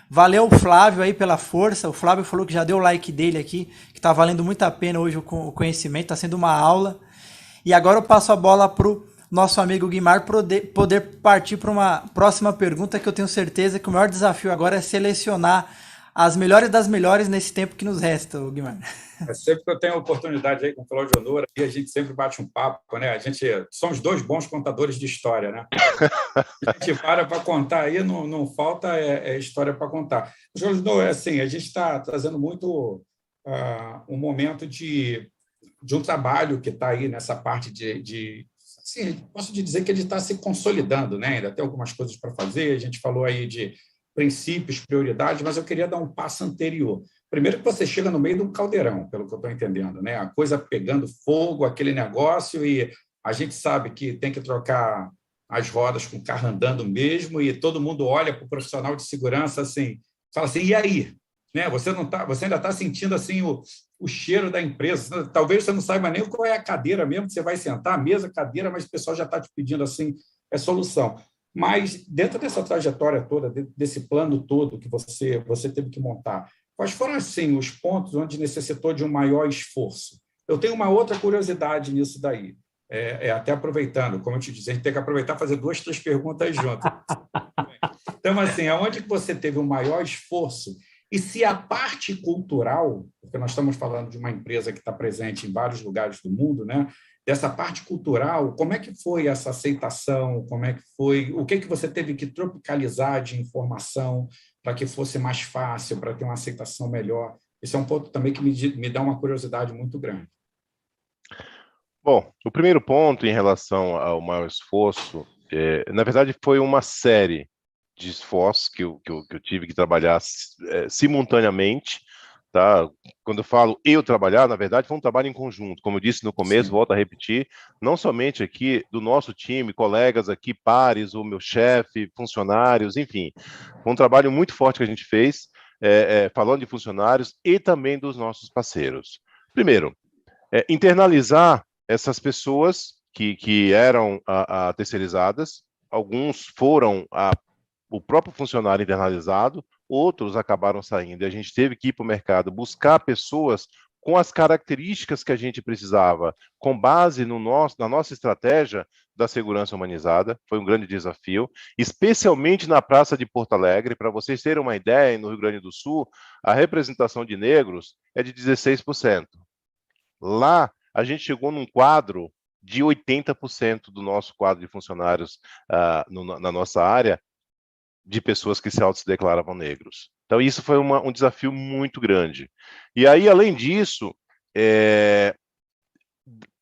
Valeu o Flávio aí pela força. O Flávio falou que já deu o like dele aqui, que está valendo muito a pena hoje o conhecimento, está sendo uma aula. E agora eu passo a bola para o nosso amigo Guimar poder partir para uma próxima pergunta, que eu tenho certeza que o maior desafio agora é selecionar as melhores das melhores nesse tempo que nos resta, Guimar. Sempre que eu tenho a oportunidade aí com o Claudio Honor, a gente sempre bate um papo, né? Somos dois bons contadores de história, né? A gente para contar aí, não falta história para contar. Claudio Honor, assim, a gente está trazendo muito um momento de um trabalho que está aí nessa parte assim, posso dizer que ele está se consolidando, né? Ainda tem algumas coisas para fazer, a gente falou aí de princípios, prioridades, mas eu queria dar um passo anterior. Primeiro que você chega no meio de um caldeirão, pelo que eu estou entendendo, né? A coisa pegando fogo, aquele negócio, e a gente sabe que tem que trocar as rodas com o carro andando mesmo, e todo mundo olha para o profissional de segurança assim, fala assim, e aí? Né? Você ainda está sentindo assim o cheiro da empresa. Talvez você não saiba nem qual é a cadeira mesmo que você vai sentar, mesa, cadeira, mas o pessoal já está te pedindo assim, solução. Mas dentro dessa trajetória toda, desse plano todo que você teve que montar, quais foram assim, os pontos onde necessitou de um maior esforço? Eu tenho uma outra curiosidade nisso daí. Até aproveitando, como eu te disse, a gente tem que aproveitar e fazer 2, 3 perguntas juntas. Então, assim, aonde que você teve o maior esforço? E se a parte cultural, porque nós estamos falando de uma empresa que está presente em vários lugares do mundo, né? Dessa parte cultural, como é que foi essa aceitação? Como é que foi? O que você teve que tropicalizar de informação para que fosse mais fácil, para ter uma aceitação melhor? Esse é um ponto também que me dá uma curiosidade muito grande. Bom, o primeiro ponto em relação ao maior esforço, na verdade, foi uma série de esforços que eu tive que trabalhar simultaneamente. Tá? Quando eu falo trabalhar, na verdade, foi um trabalho em conjunto. Como eu disse no começo, volto a repetir, não somente aqui do nosso time, colegas aqui, pares, o meu chefe, funcionários, enfim. Foi um trabalho muito forte que a gente fez, falando de funcionários e também dos nossos parceiros. Primeiro, internalizar essas pessoas que eram terceirizadas, alguns foram o próprio funcionário internalizado, outros acabaram saindo, e a gente teve que ir para o mercado buscar pessoas com as características que a gente precisava, com base na nossa estratégia da segurança humanizada. Foi um grande desafio, especialmente na Praça de Porto Alegre. Para vocês terem uma ideia, no Rio Grande do Sul, a representação de negros é de 16%. Lá, a gente chegou num quadro de 80% do nosso quadro de funcionários na nossa área, de pessoas que se autodeclaravam negros. Então, isso foi um desafio muito grande. E aí, além disso,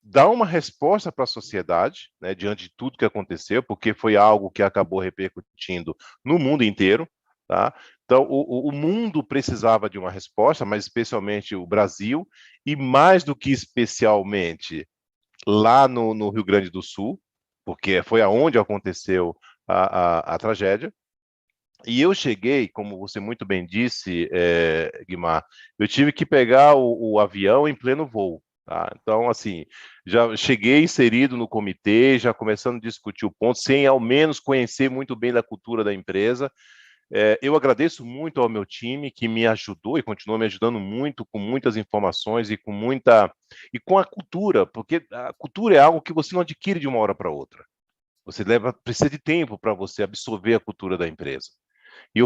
dar uma resposta para a sociedade, né, diante de tudo que aconteceu, porque foi algo que acabou repercutindo no mundo inteiro, tá? Então, o mundo precisava de uma resposta, mas especialmente o Brasil, e mais do que especialmente lá no Rio Grande do Sul, porque foi aonde aconteceu a tragédia. E eu cheguei, como você muito bem disse, Guimar, eu tive que pegar o avião em pleno voo. Tá? Então, assim, já cheguei inserido no comitê, já começando a discutir o ponto, sem ao menos conhecer muito bem da cultura da empresa. Eu agradeço muito ao meu time, que me ajudou e continua me ajudando muito, com muitas informações e com a cultura, porque a cultura é algo que você não adquire de uma hora para outra. Precisa de tempo para você absorver a cultura da empresa. E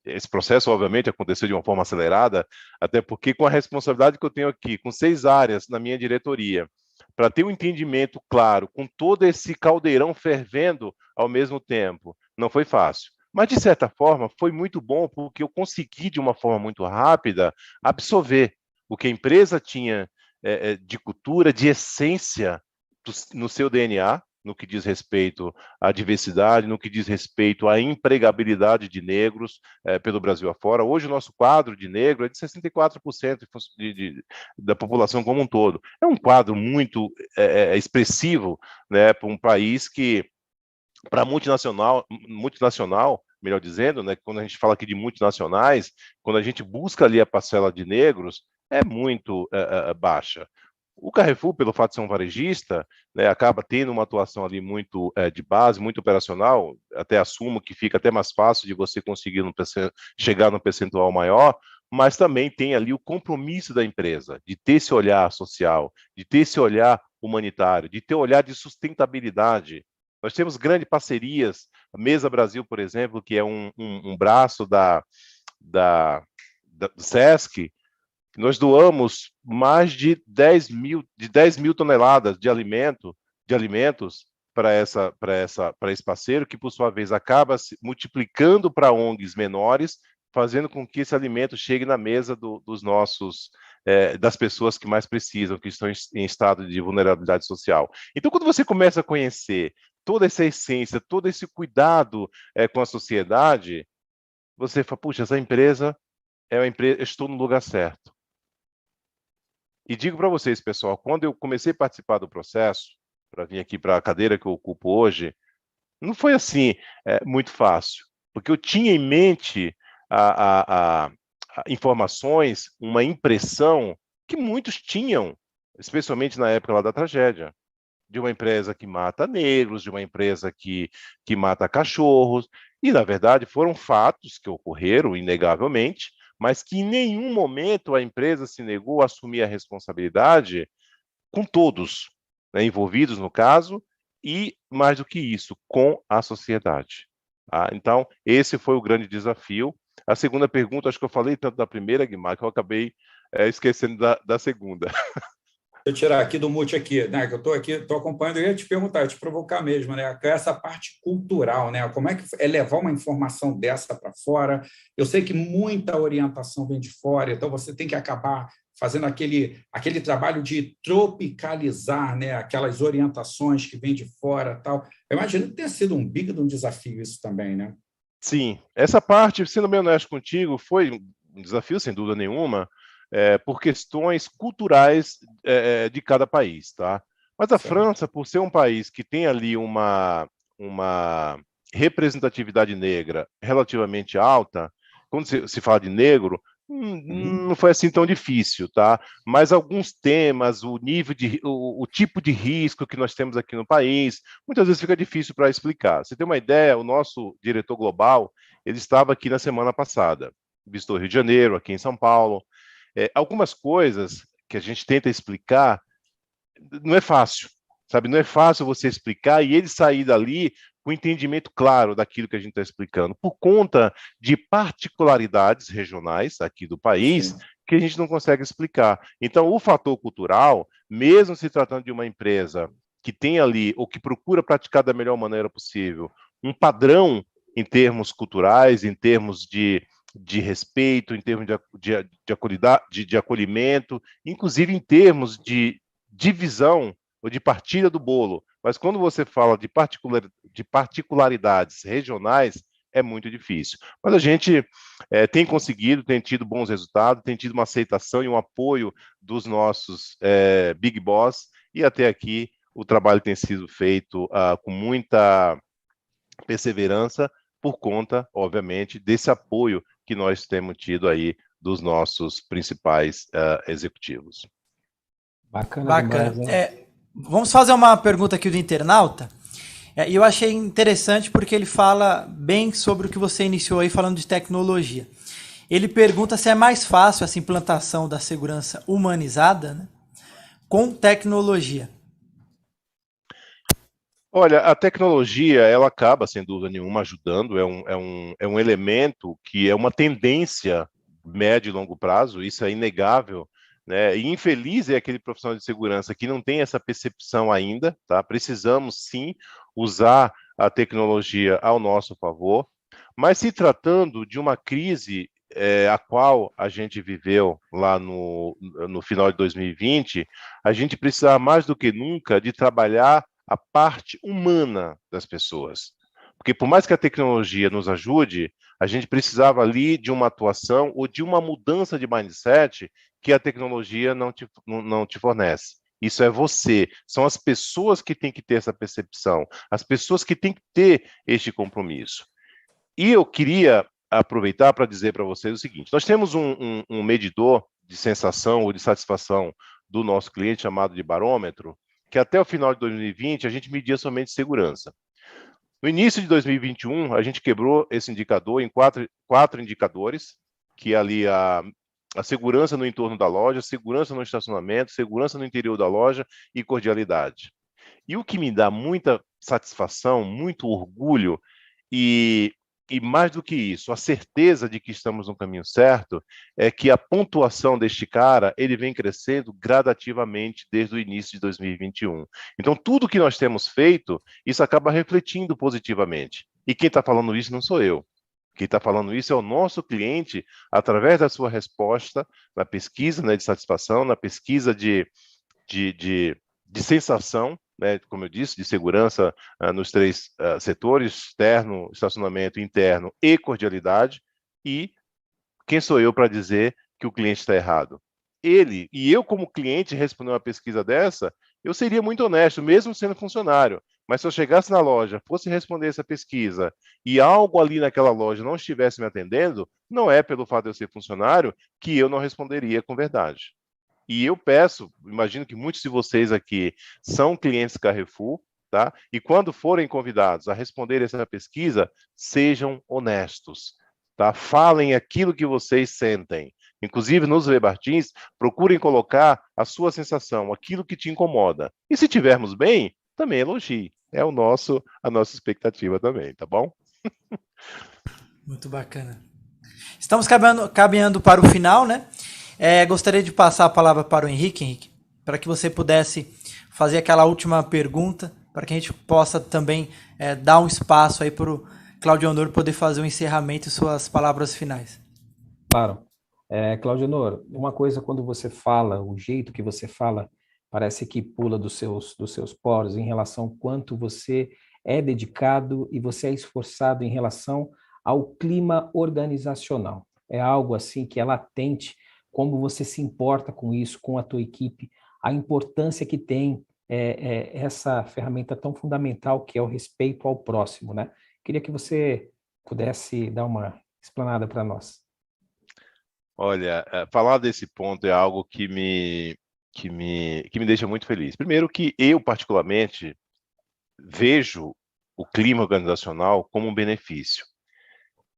esse processo, obviamente, aconteceu de uma forma acelerada, até porque com a responsabilidade que eu tenho aqui, com 6 áreas na minha diretoria, para ter um entendimento claro, com todo esse caldeirão fervendo ao mesmo tempo, não foi fácil. Mas, de certa forma, foi muito bom, porque eu consegui, de uma forma muito rápida, absorver o que a empresa tinha de cultura, de essência no seu DNA, no que diz respeito à diversidade, no que diz respeito à empregabilidade de negros pelo Brasil afora. Hoje, o nosso quadro de negro é de 64% da população como um todo. É um quadro muito expressivo, né, para um país que, para multinacional, melhor dizendo, né, quando a gente fala aqui de multinacionais, quando a gente busca ali a parcela de negros, é muito baixa. O Carrefour, pelo fato de ser um varejista, né, acaba tendo uma atuação ali muito de base, muito operacional, até assumo que fica até mais fácil de você conseguir chegar num percentual maior, mas também tem ali o compromisso da empresa, de ter esse olhar social, de ter esse olhar humanitário, de ter olhar de sustentabilidade. Nós temos grandes parcerias, a Mesa Brasil, por exemplo, que é um braço do SESC. Nós doamos mais de 10 mil toneladas de alimentos para esse parceiro, que, por sua vez, acaba se multiplicando para ONGs menores, fazendo com que esse alimento chegue na mesa das pessoas que mais precisam, que estão em estado de vulnerabilidade social. Então, quando você começa a conhecer toda essa essência, todo esse cuidado com a sociedade, você fala, puxa, essa empresa é uma empresa, eu estou no lugar certo. E digo para vocês, pessoal, quando eu comecei a participar do processo, para vir aqui para a cadeira que eu ocupo hoje, não foi assim muito fácil, porque eu tinha em mente informações, uma impressão que muitos tinham, especialmente na época lá da tragédia, de uma empresa que mata negros, de uma empresa que mata cachorros, e, na verdade, foram fatos que ocorreram, inegavelmente, mas que em nenhum momento a empresa se negou a assumir a responsabilidade com todos, né, envolvidos no caso, e, mais do que isso, com a sociedade. Tá? Então, esse foi o grande desafio. A segunda pergunta, acho que eu falei tanto da primeira, Guimar, que eu acabei esquecendo da segunda. Eu tirar aqui do mute aqui, né? Que eu estou acompanhando, eu ia te perguntar, eu ia te provocar mesmo, né? Essa parte cultural, né? Como é que é levar uma informação dessa para fora? Eu sei que muita orientação vem de fora, então você tem que acabar fazendo aquele trabalho de tropicalizar, né? Aquelas orientações que vêm de fora, tal. Eu imagino que tenha sido um big de um desafio isso também, né? Sim, essa parte, sendo bem honesto contigo, foi um desafio, sem dúvida nenhuma, por questões culturais de cada país, tá? Mas a França, por ser um país que tem ali uma representatividade negra relativamente alta, quando se fala de negro, não foi assim tão difícil, tá? Mas alguns temas, o tipo de risco que nós temos aqui no país, muitas vezes fica difícil para explicar. Você tem uma ideia, o nosso diretor global, ele estava aqui na semana passada, visitou Rio de Janeiro, aqui em São Paulo. Algumas coisas que a gente tenta explicar, não é fácil, sabe? Não é fácil você explicar e ele sair dali com entendimento claro daquilo que a gente está explicando, por conta de particularidades regionais aqui do país, sim, que a gente não consegue explicar. Então, o fator cultural, mesmo se tratando de uma empresa que tem ali, ou que procura praticar da melhor maneira possível, um padrão em termos culturais, em termos de respeito, em termos de acolhimento, inclusive em termos de divisão ou de partilha do bolo. Mas quando você fala de particularidades regionais, é muito difícil. Mas a gente tem conseguido, tem tido bons resultados, tem tido uma aceitação e um apoio dos nossos Big Boss, e até aqui o trabalho tem sido feito com muita perseverança, por conta, obviamente, desse apoio que nós temos tido aí dos nossos principais executivos. Bacana demais, hein? Vamos fazer uma pergunta aqui do internauta. E eu achei interessante porque ele fala bem sobre o que você iniciou aí falando de tecnologia. Ele pergunta se é mais fácil essa implantação da segurança humanizada, né, com tecnologia. Olha, a tecnologia, ela acaba, sem dúvida nenhuma, ajudando, é um elemento que é uma tendência médio e longo prazo, isso é inegável, né? E infeliz é aquele profissional de segurança que não tem essa percepção ainda, tá? Precisamos, sim, usar a tecnologia ao nosso favor, mas se tratando de uma crise a qual a gente viveu lá no final de 2020, a gente precisa mais do que nunca de trabalhar a parte humana das pessoas. Porque por mais que a tecnologia nos ajude, a gente precisava ali de uma atuação ou de uma mudança de mindset que a tecnologia não te fornece. Isso é você, são as pessoas que têm que ter essa percepção, as pessoas que têm que ter este compromisso. E eu queria aproveitar para dizer para vocês o seguinte, nós temos um medidor de sensação ou de satisfação do nosso cliente chamado de barômetro, que até o final de 2020 a gente media somente segurança. No início de 2021, a gente quebrou esse indicador em quatro indicadores, que é ali a segurança no entorno da loja, segurança no estacionamento, segurança no interior da loja e cordialidade. E o que me dá muita satisfação, muito orgulho e mais do que isso, a certeza de que estamos no caminho certo é que a pontuação deste cara, ele vem crescendo gradativamente desde o início de 2021. Então, tudo que nós temos feito, isso acaba refletindo positivamente. E quem está falando isso não sou eu. Quem está falando isso é o nosso cliente, através da sua resposta na pesquisa, né, de satisfação, na pesquisa de sensação, né, como eu disse, de segurança nos três setores, externo, estacionamento, interno e cordialidade. E quem sou eu para dizer que o cliente está errado? Ele, e eu como cliente responder uma pesquisa dessa, eu seria muito honesto, mesmo sendo funcionário. Mas se eu chegasse na loja, fosse responder essa pesquisa e algo ali naquela loja não estivesse me atendendo, não é pelo fato de eu ser funcionário que eu não responderia com verdade. E eu peço, imagino que muitos de vocês aqui são clientes Carrefour, tá? E quando forem convidados a responder essa pesquisa, sejam honestos, tá? Falem aquilo que vocês sentem. Inclusive, nos Webartins, procurem colocar a sua sensação, aquilo que te incomoda. E se tivermos bem, também elogie. É a nossa expectativa também, tá bom? Muito bacana. Estamos caminhando para o final, né? Gostaria de passar a palavra para o Henrique, para que você pudesse fazer aquela última pergunta, para que a gente possa também dar um espaço aí para o Claudio Honor poder fazer o encerramento e suas palavras finais. Claro. Claudio Honor, uma coisa quando você fala, o jeito que você fala, parece que pula dos seus poros em relação ao quanto você é dedicado e você é esforçado em relação ao clima organizacional. É algo assim que é latente, como você se importa com isso, com a tua equipe, a importância que tem essa ferramenta tão fundamental que é o respeito ao próximo, né? Queria que você pudesse dar uma explanada para nós. Olha, falar desse ponto é algo que me deixa muito feliz. Primeiro que eu, particularmente, vejo o clima organizacional como um benefício.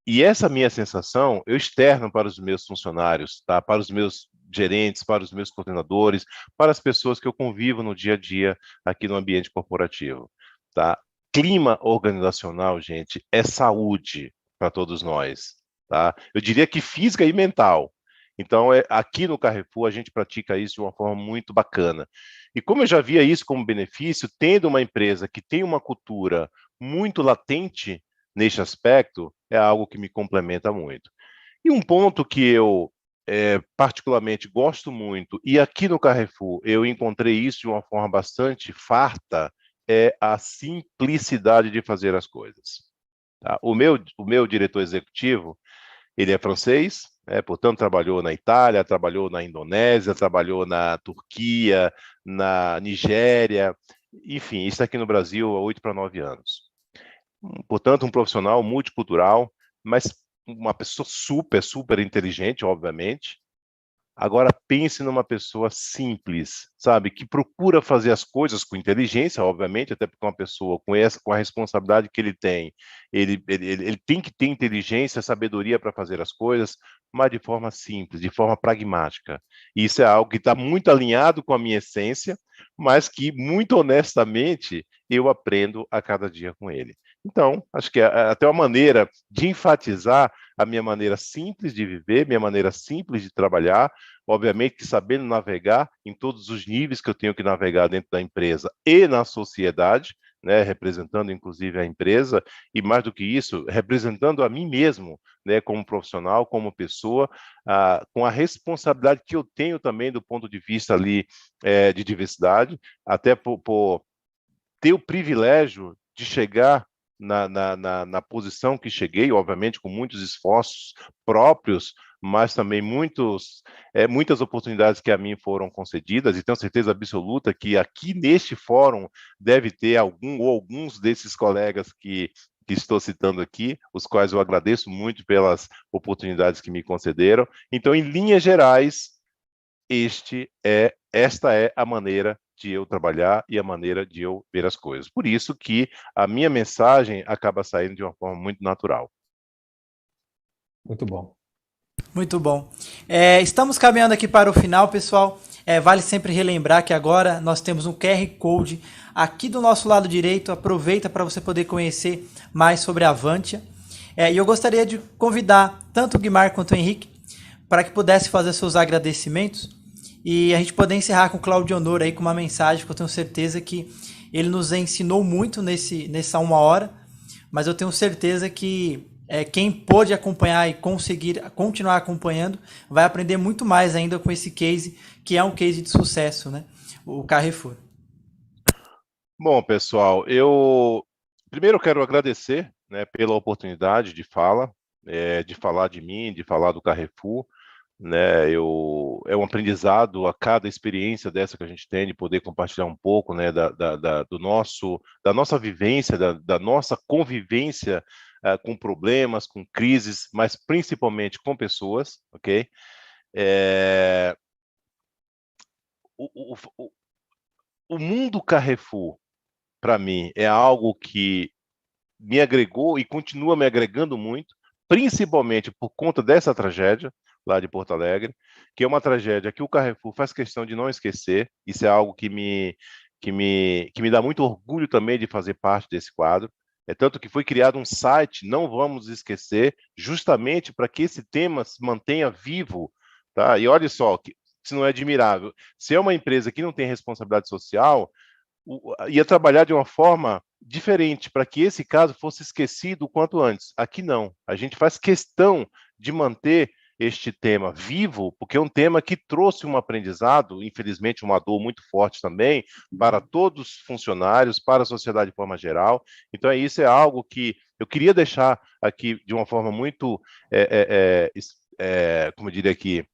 E essa minha sensação, eu externo para os meus funcionários, tá? Para os meus gerentes, para os meus coordenadores, para as pessoas que eu convivo no dia a dia aqui no ambiente corporativo. Tá? Clima organizacional, gente, é saúde para todos nós. Tá? Eu diria que física e mental. Então, aqui no Carrefour, a gente pratica isso de uma forma muito bacana. E como eu já via isso como benefício, tendo uma empresa que tem uma cultura muito latente neste aspecto, é algo que me complementa muito. E um ponto que eu particularmente gosto muito, e aqui no Carrefour eu encontrei isso de uma forma bastante farta, é a simplicidade de fazer as coisas. Tá? O meu diretor executivo, ele é francês, portanto trabalhou na Itália, trabalhou na Indonésia, trabalhou na Turquia, na Nigéria, enfim, está aqui no Brasil há 8 para 9 anos. Portanto, um profissional multicultural, mas uma pessoa super, super inteligente, obviamente. Agora, pense numa pessoa simples, sabe? Que procura fazer as coisas com inteligência, obviamente, até porque uma pessoa com a responsabilidade que ele tem, ele tem que ter inteligência, sabedoria para fazer as coisas, mas de forma simples, de forma pragmática. E isso é algo que está muito alinhado com a minha essência, mas que, muito honestamente, eu aprendo a cada dia com ele. Então, acho que é até uma maneira de enfatizar a minha maneira simples de viver, minha maneira simples de trabalhar, obviamente que sabendo navegar em todos os níveis que eu tenho que navegar dentro da empresa e na sociedade, né, representando inclusive a empresa, e mais do que isso, representando a mim mesmo, né, como profissional, como pessoa, com a responsabilidade que eu tenho também do ponto de vista ali de diversidade, até por ter o privilégio de chegar na posição que cheguei, obviamente com muitos esforços próprios, mas também muitas oportunidades que a mim foram concedidas, e tenho certeza absoluta que aqui neste fórum deve ter alguns desses colegas que estou citando aqui, os quais eu agradeço muito pelas oportunidades que me concederam. Então, em linhas gerais, esta é a maneira de eu trabalhar e a maneira de eu ver as coisas. Por isso que a minha mensagem acaba saindo de uma forma muito natural. Muito bom. Muito bom. Estamos caminhando aqui para o final, pessoal. Vale sempre relembrar que agora nós temos um QR Code aqui do nosso lado direito. Aproveita para você poder conhecer mais sobre a Avantia. E eu gostaria de convidar tanto o Guimar quanto o Henrique para que pudesse fazer seus agradecimentos e a gente poder encerrar com o Claudio Honor aí com uma mensagem que eu tenho certeza que ele nos ensinou muito nessa 1 hora, mas eu tenho certeza que quem pôde acompanhar e conseguir continuar acompanhando vai aprender muito mais ainda com esse case, que é um case de sucesso, né? O Carrefour. Bom, pessoal, eu primeiro quero agradecer, né, pela oportunidade de falar de mim, de falar do Carrefour, né? É um aprendizado a cada experiência dessa que a gente tem de poder compartilhar um pouco, né, da nossa vivência, da nossa convivência com problemas, com crises, mas principalmente com pessoas, ok? O mundo Carrefour, para mim, é algo que me agregou e continua me agregando muito, principalmente por conta dessa tragédia lá de Porto Alegre, que é uma tragédia que o Carrefour faz questão de não esquecer. Isso é algo que me dá muito orgulho também de fazer parte desse quadro. É tanto que foi criado um site, Não Vamos Esquecer, justamente para que esse tema se mantenha vivo, tá? E olha só, se não é admirável, se é uma empresa que não tem responsabilidade social, ia trabalhar de uma forma diferente para que esse caso fosse esquecido o quanto antes. Aqui não. A gente faz questão de manter este tema vivo, porque é um tema que trouxe um aprendizado, infelizmente uma dor muito forte também, para todos os funcionários, para a sociedade de forma geral. Então, isso é algo que eu queria deixar aqui de uma forma muito, como eu diria aqui,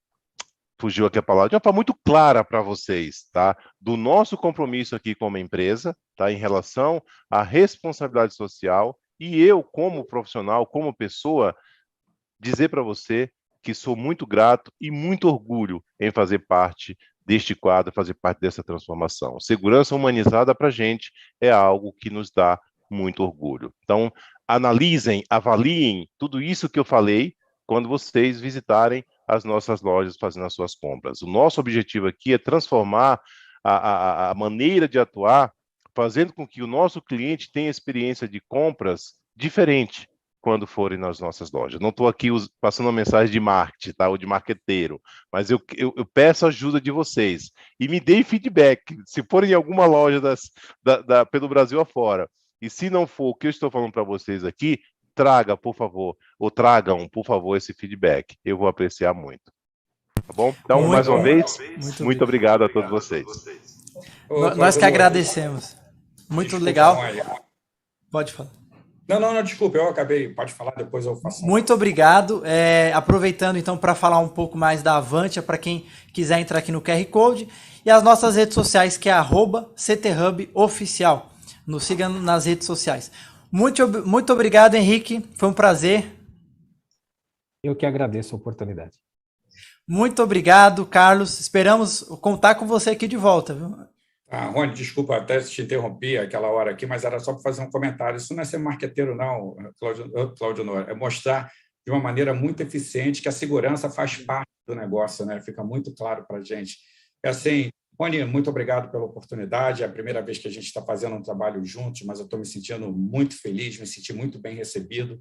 fugiu aqui a palavra, de uma forma muito clara para vocês, tá? Do nosso compromisso aqui como empresa, tá? Em relação à responsabilidade social, e eu, como profissional, como pessoa, dizer para você que sou muito grato e muito orgulho em fazer parte deste quadro, fazer parte dessa transformação. Segurança humanizada para a gente é algo que nos dá muito orgulho. Então, analisem, avaliem tudo isso que eu falei quando vocês visitarem as nossas lojas fazendo as suas compras. O nosso objetivo aqui é transformar a maneira de atuar, fazendo com que o nosso cliente tenha experiência de compras diferente, quando forem nas nossas lojas. Não estou aqui passando uma mensagem de marketing, tá? Ou de marqueteiro, mas eu peço a ajuda de vocês e me deem feedback. Se forem em alguma loja pelo Brasil afora, e se não for o que eu estou falando para vocês aqui, traga, por favor, ou tragam, por favor, esse feedback. Eu vou apreciar muito. Tá bom? Então, mais uma vez, muito obrigado a todos vocês. Nós que agradecemos. Muito legal. Pode falar. Não, desculpa, eu acabei. Pode falar, depois eu faço. Muito obrigado. Aproveitando então para falar um pouco mais da Avantia, para quem quiser entrar aqui no QR Code, e as nossas redes sociais, que é @CTHubOficial. Nos siga nas redes sociais. Muito obrigado, Henrique. Foi um prazer. Eu que agradeço a oportunidade. Muito obrigado, Carlos. Esperamos contar com você aqui de volta, viu? Rony, desculpa até te interromper aquela hora aqui, mas era só para fazer um comentário. Isso não é ser marqueteiro, não, Cláudio Honor. É mostrar de uma maneira muito eficiente que a segurança faz parte do negócio, né? Fica muito claro para a gente. É assim, Rony, muito obrigado pela oportunidade. É a primeira vez que a gente está fazendo um trabalho juntos, mas eu estou me sentindo muito feliz, me senti muito bem recebido.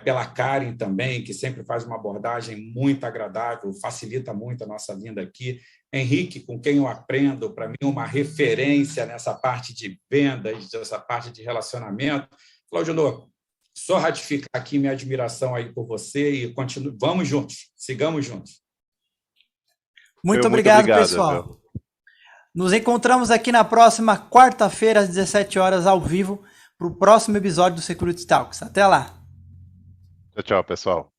Pela Karen também, que sempre faz uma abordagem muito agradável, facilita muito a nossa vinda aqui. Henrique, com quem eu aprendo, para mim, uma referência nessa parte de vendas, nessa parte de relacionamento. Cláudio Honor, só ratificar aqui minha admiração aí por você e vamos juntos, sigamos juntos. Muito obrigado, pessoal. Meu. Nos encontramos aqui na próxima quarta-feira, às 17 horas, ao vivo, para o próximo episódio do Security Talks. Até lá. Tchau, pessoal.